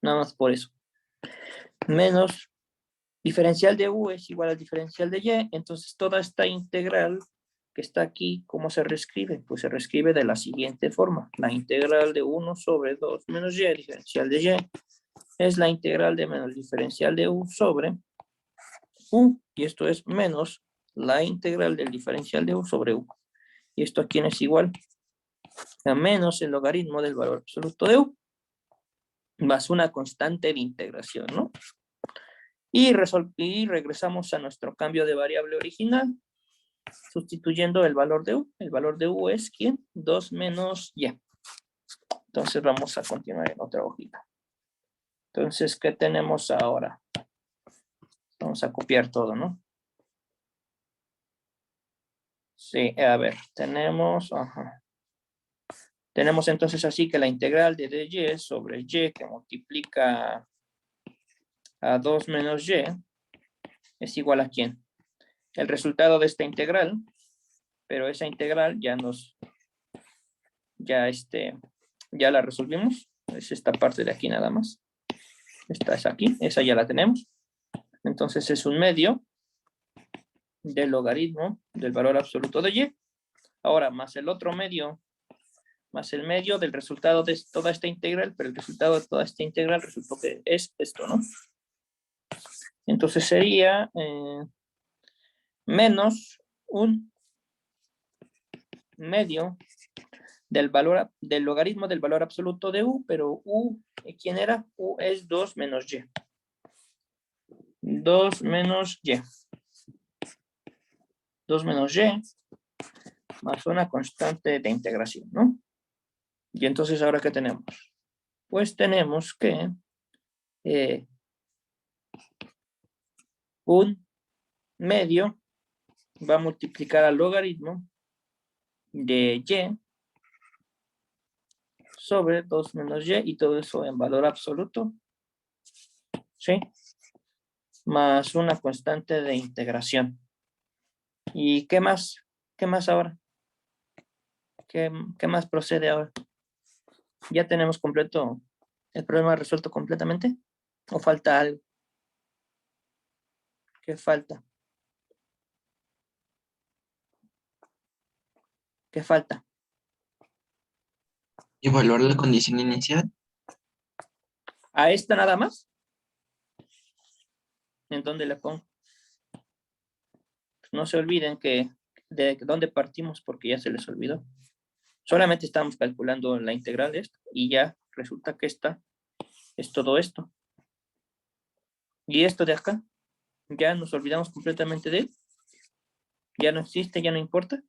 Nada más por eso. Menos diferencial de U es igual al diferencial de y. Entonces toda esta integral que está aquí, ¿cómo se reescribe? Pues se reescribe de la siguiente forma. La integral de 1 sobre 2 menos y, diferencial de y, es la integral de menos diferencial de U sobre U. Y esto es menos la integral del diferencial de U sobre U. Y esto aquí es igual a menos el logaritmo del valor absoluto de U, más una constante de integración, ¿no? Y regresamos a nuestro cambio de variable original, sustituyendo el valor de U. El valor de U es, ¿quién? 2 menos y. Entonces vamos a continuar en otra hojita. Entonces, ¿qué tenemos ahora? Vamos a copiar todo, ¿no? Sí, a ver, tenemos entonces así que la integral de dy sobre y que multiplica a 2 menos y es igual a ¿quién? El resultado de esta integral, pero esa integral ya la resolvimos. Es esta parte de aquí nada más. Esta es aquí, esa ya la tenemos. Entonces es un medio del logaritmo del valor absoluto de y. Ahora, más el otro medio, más el medio del resultado de toda esta integral, pero el resultado de toda esta integral resultó que es esto, ¿no? Entonces sería menos un medio del logaritmo del valor absoluto de U, pero U, ¿quién era? U es 2 menos y. 2 menos y. 2 menos y más una constante de integración, ¿no? Y entonces, ¿ahora qué tenemos? Pues tenemos que un medio va a multiplicar al logaritmo de y sobre 2 menos y todo eso en valor absoluto, ¿sí? Más una constante de integración. ¿Y qué más? ¿Qué más ahora? ¿Qué más procede ahora? ¿Ya tenemos completo el problema resuelto completamente? ¿O falta algo? ¿Qué falta? ¿Qué falta?
Evaluar la condición inicial.
¿A esta nada más? ¿En dónde le pongo? No se olviden de dónde partimos porque ya se les olvidó. Solamente estamos calculando la integral de esto y ya resulta que esta es todo esto. Y esto de acá, ya nos olvidamos completamente de él. Ya no existe, ya no importa.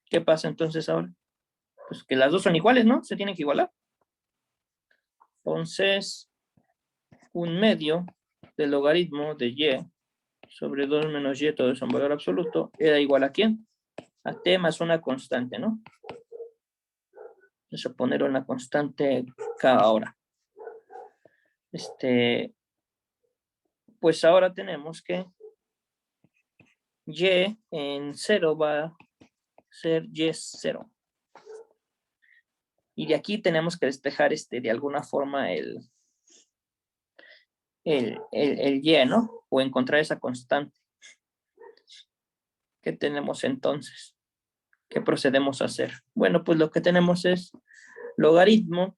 ¿Qué pasa entonces ahora? Pues que las dos son iguales, ¿no? Se tienen que igualar. Entonces, un medio del logaritmo de y sobre 2 menos y, todo eso en valor absoluto, era igual a ¿quién? A t más una constante, ¿no? Vamos a poner una constante k ahora. Pues ahora tenemos que y en 0 va a ser y 0. Y de aquí tenemos que despejar de alguna forma el y, ¿no? O encontrar esa constante. ¿Qué tenemos entonces? ¿Qué procedemos a hacer? Bueno, pues lo que tenemos es logaritmo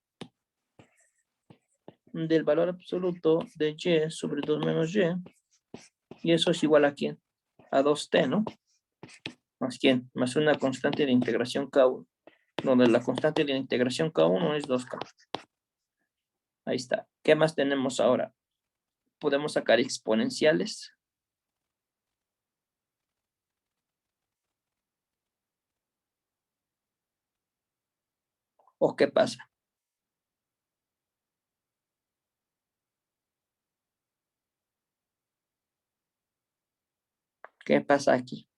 del valor absoluto de y sobre 2 menos y. Y eso es igual a ¿quién? A 2t, ¿no? Más ¿quién? Más una constante de integración k1. Donde la constante de integración k1 es 2k. Ahí está. ¿Qué más tenemos ahora? Podemos sacar exponenciales. ¿O qué pasa? ¿Qué pasa aquí?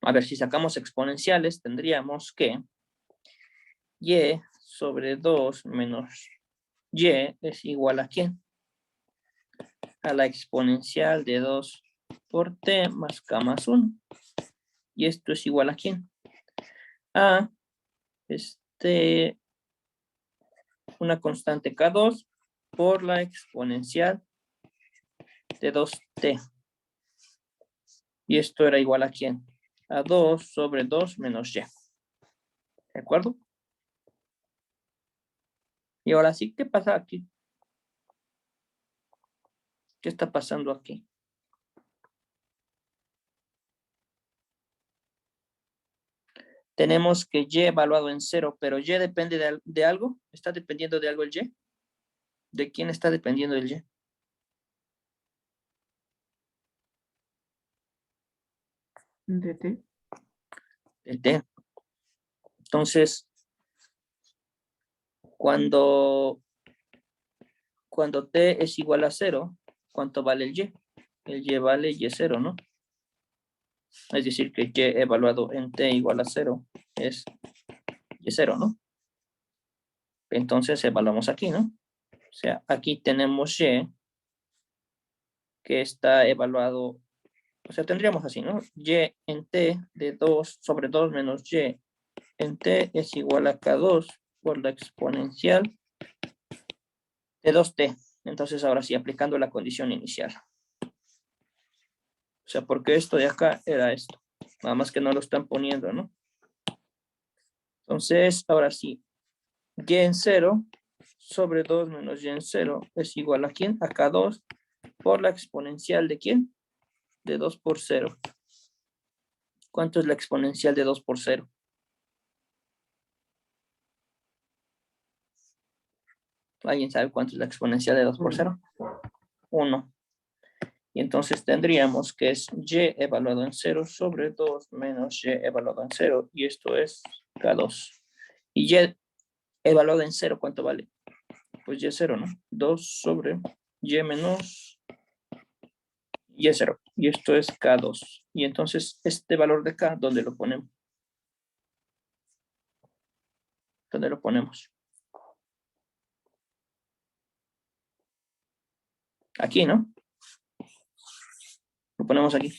A ver, si sacamos exponenciales, tendríamos que y sobre 2 menos y es igual a ¿quién? A la exponencial de 2 por t más k más 1. ¿Y esto es igual a quién? A una constante k2 por la exponencial de 2t. ¿Y esto era igual a quién? A 2 sobre 2 menos y. ¿De acuerdo? Y ahora sí, ¿qué pasa aquí? ¿Qué está pasando aquí? Tenemos que y evaluado en 0, pero y depende de algo. ¿Está dependiendo de algo el y? ¿De quién está dependiendo el y?
De t.
El t. Entonces, cuando t es igual a 0, ¿cuánto vale el y? El y vale y0, ¿no? Es decir, que y evaluado en t igual a 0 es y0, ¿no? Entonces evaluamos aquí, ¿no? O sea, aquí tenemos y que está evaluado, o sea, tendríamos así, ¿no? Y en t de 2 sobre 2 menos y en t es igual a k2 por la exponencial de 2t. Entonces, ahora sí, aplicando la condición inicial. O sea, porque esto de acá era esto. Nada más que no lo están poniendo, ¿no? Entonces, ahora sí, y en 0 sobre 2 menos y en 0 es igual a ¿quién? A k2 por la exponencial de ¿quién? De 2 por 0. ¿Cuánto es la exponencial de 2 por 0? ¿Alguien sabe cuánto es la exponencial de 2 por 0? 1. Y entonces tendríamos que es y evaluado en 0 sobre 2 menos y evaluado en 0. Y esto es k2. Y y evaluado en 0, ¿cuánto vale? Pues y0, ¿no? 2 sobre y menos y0. Y esto es k2. Y entonces este valor de k, ¿dónde lo ponemos? ¿Dónde lo ponemos? Aquí, ¿no? Lo ponemos aquí.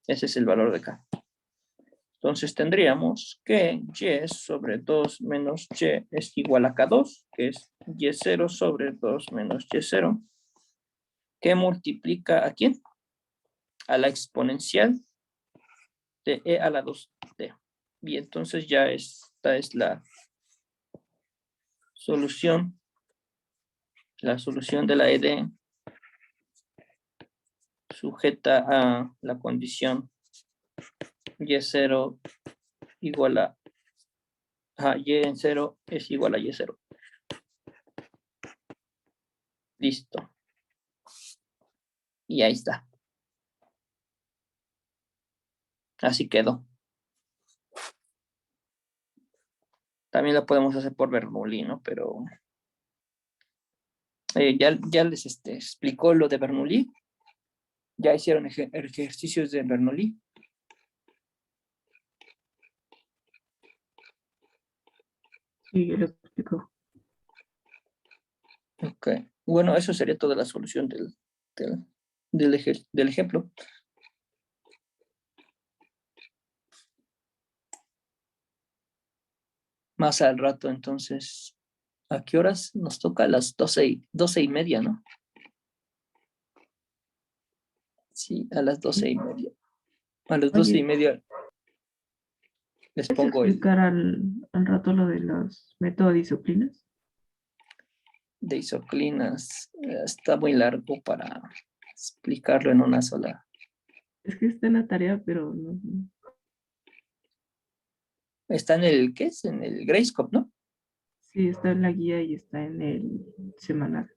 Ese es el valor de k. Entonces tendríamos que y sobre 2 menos y es igual a k2, que es y0 sobre 2 menos y0, que multiplica ¿a quién? A la exponencial de e a la 2t. Y entonces ya esta es la solución de la ED sujeta a la condición y0 igual a y en 0 es igual a y0. Listo. Y ahí está. Así quedó. También lo podemos hacer por Bernoulli, ¿no? Pero ya les explicó lo de Bernoulli. Ya hicieron ejercicios de Bernoulli.
Sí, lo explico.
Ok. Bueno, eso sería toda la solución del ejemplo. Más al rato, entonces, ¿a qué horas nos toca? A las 12:30, ¿no? Sí, a las 12:30. A las 12:30 les
¿Puedes
pongo el
explicar al rato lo de los métodos de disciplinas?
de isoclinas. Está muy largo para explicarlo en una sola.
Es que está en la tarea, pero no.
Está en el, ¿qué es? En el Grayscope, ¿no?
Sí, está en la guía y está en el semanal.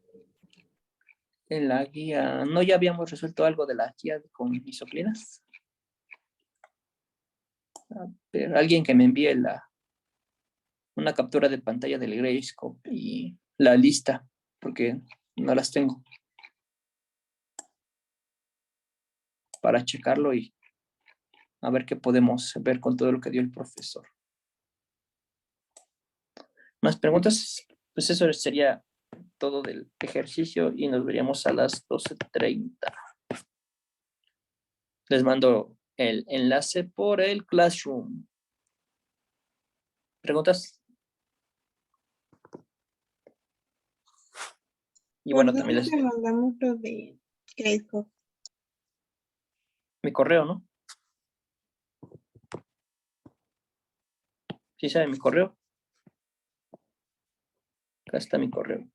En la guía, ¿no ya habíamos resuelto algo de la guía con isoclinas? Pero alguien que me envíe una captura de pantalla del Grayscope y la lista, porque No las tengo. Para checarlo y a ver qué podemos ver con todo lo que dio el profesor. ¿Más preguntas? Pues eso sería todo del ejercicio y nos veríamos a las 12:30. Les mando el enlace por el Classroom. ¿Preguntas? Y bueno,
¿Por
también
dónde te mandamos lo de Gradecode?
mi correo, ¿no? ¿Sí sabe mi correo? Acá está mi correo.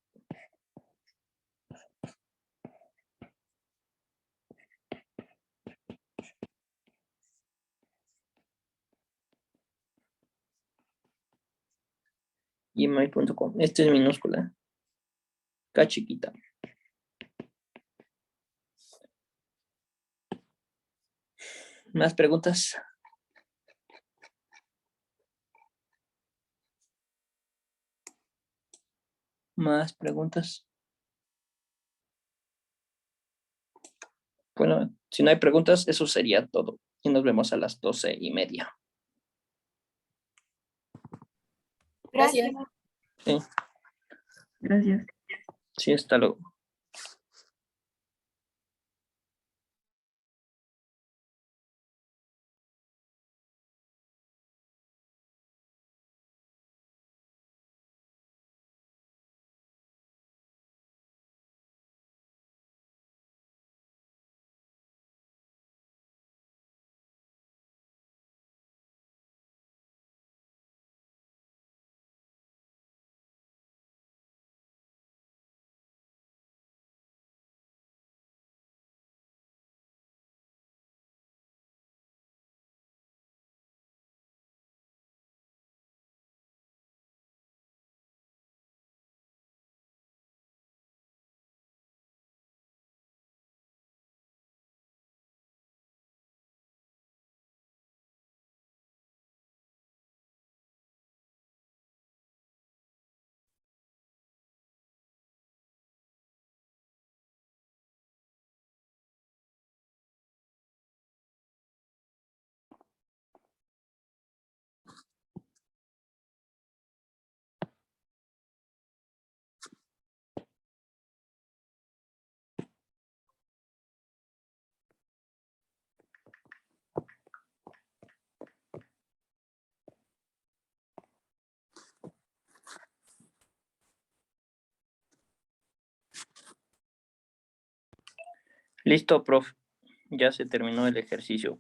gmail.com. Este es minúscula. K chiquita. ¿Más preguntas? ¿Más preguntas? Bueno, si no hay preguntas, eso sería todo. Y nos vemos a las 12:30.
Gracias.
Sí,
Gracias.
sí, hasta luego. Listo, prof. Ya se terminó el ejercicio.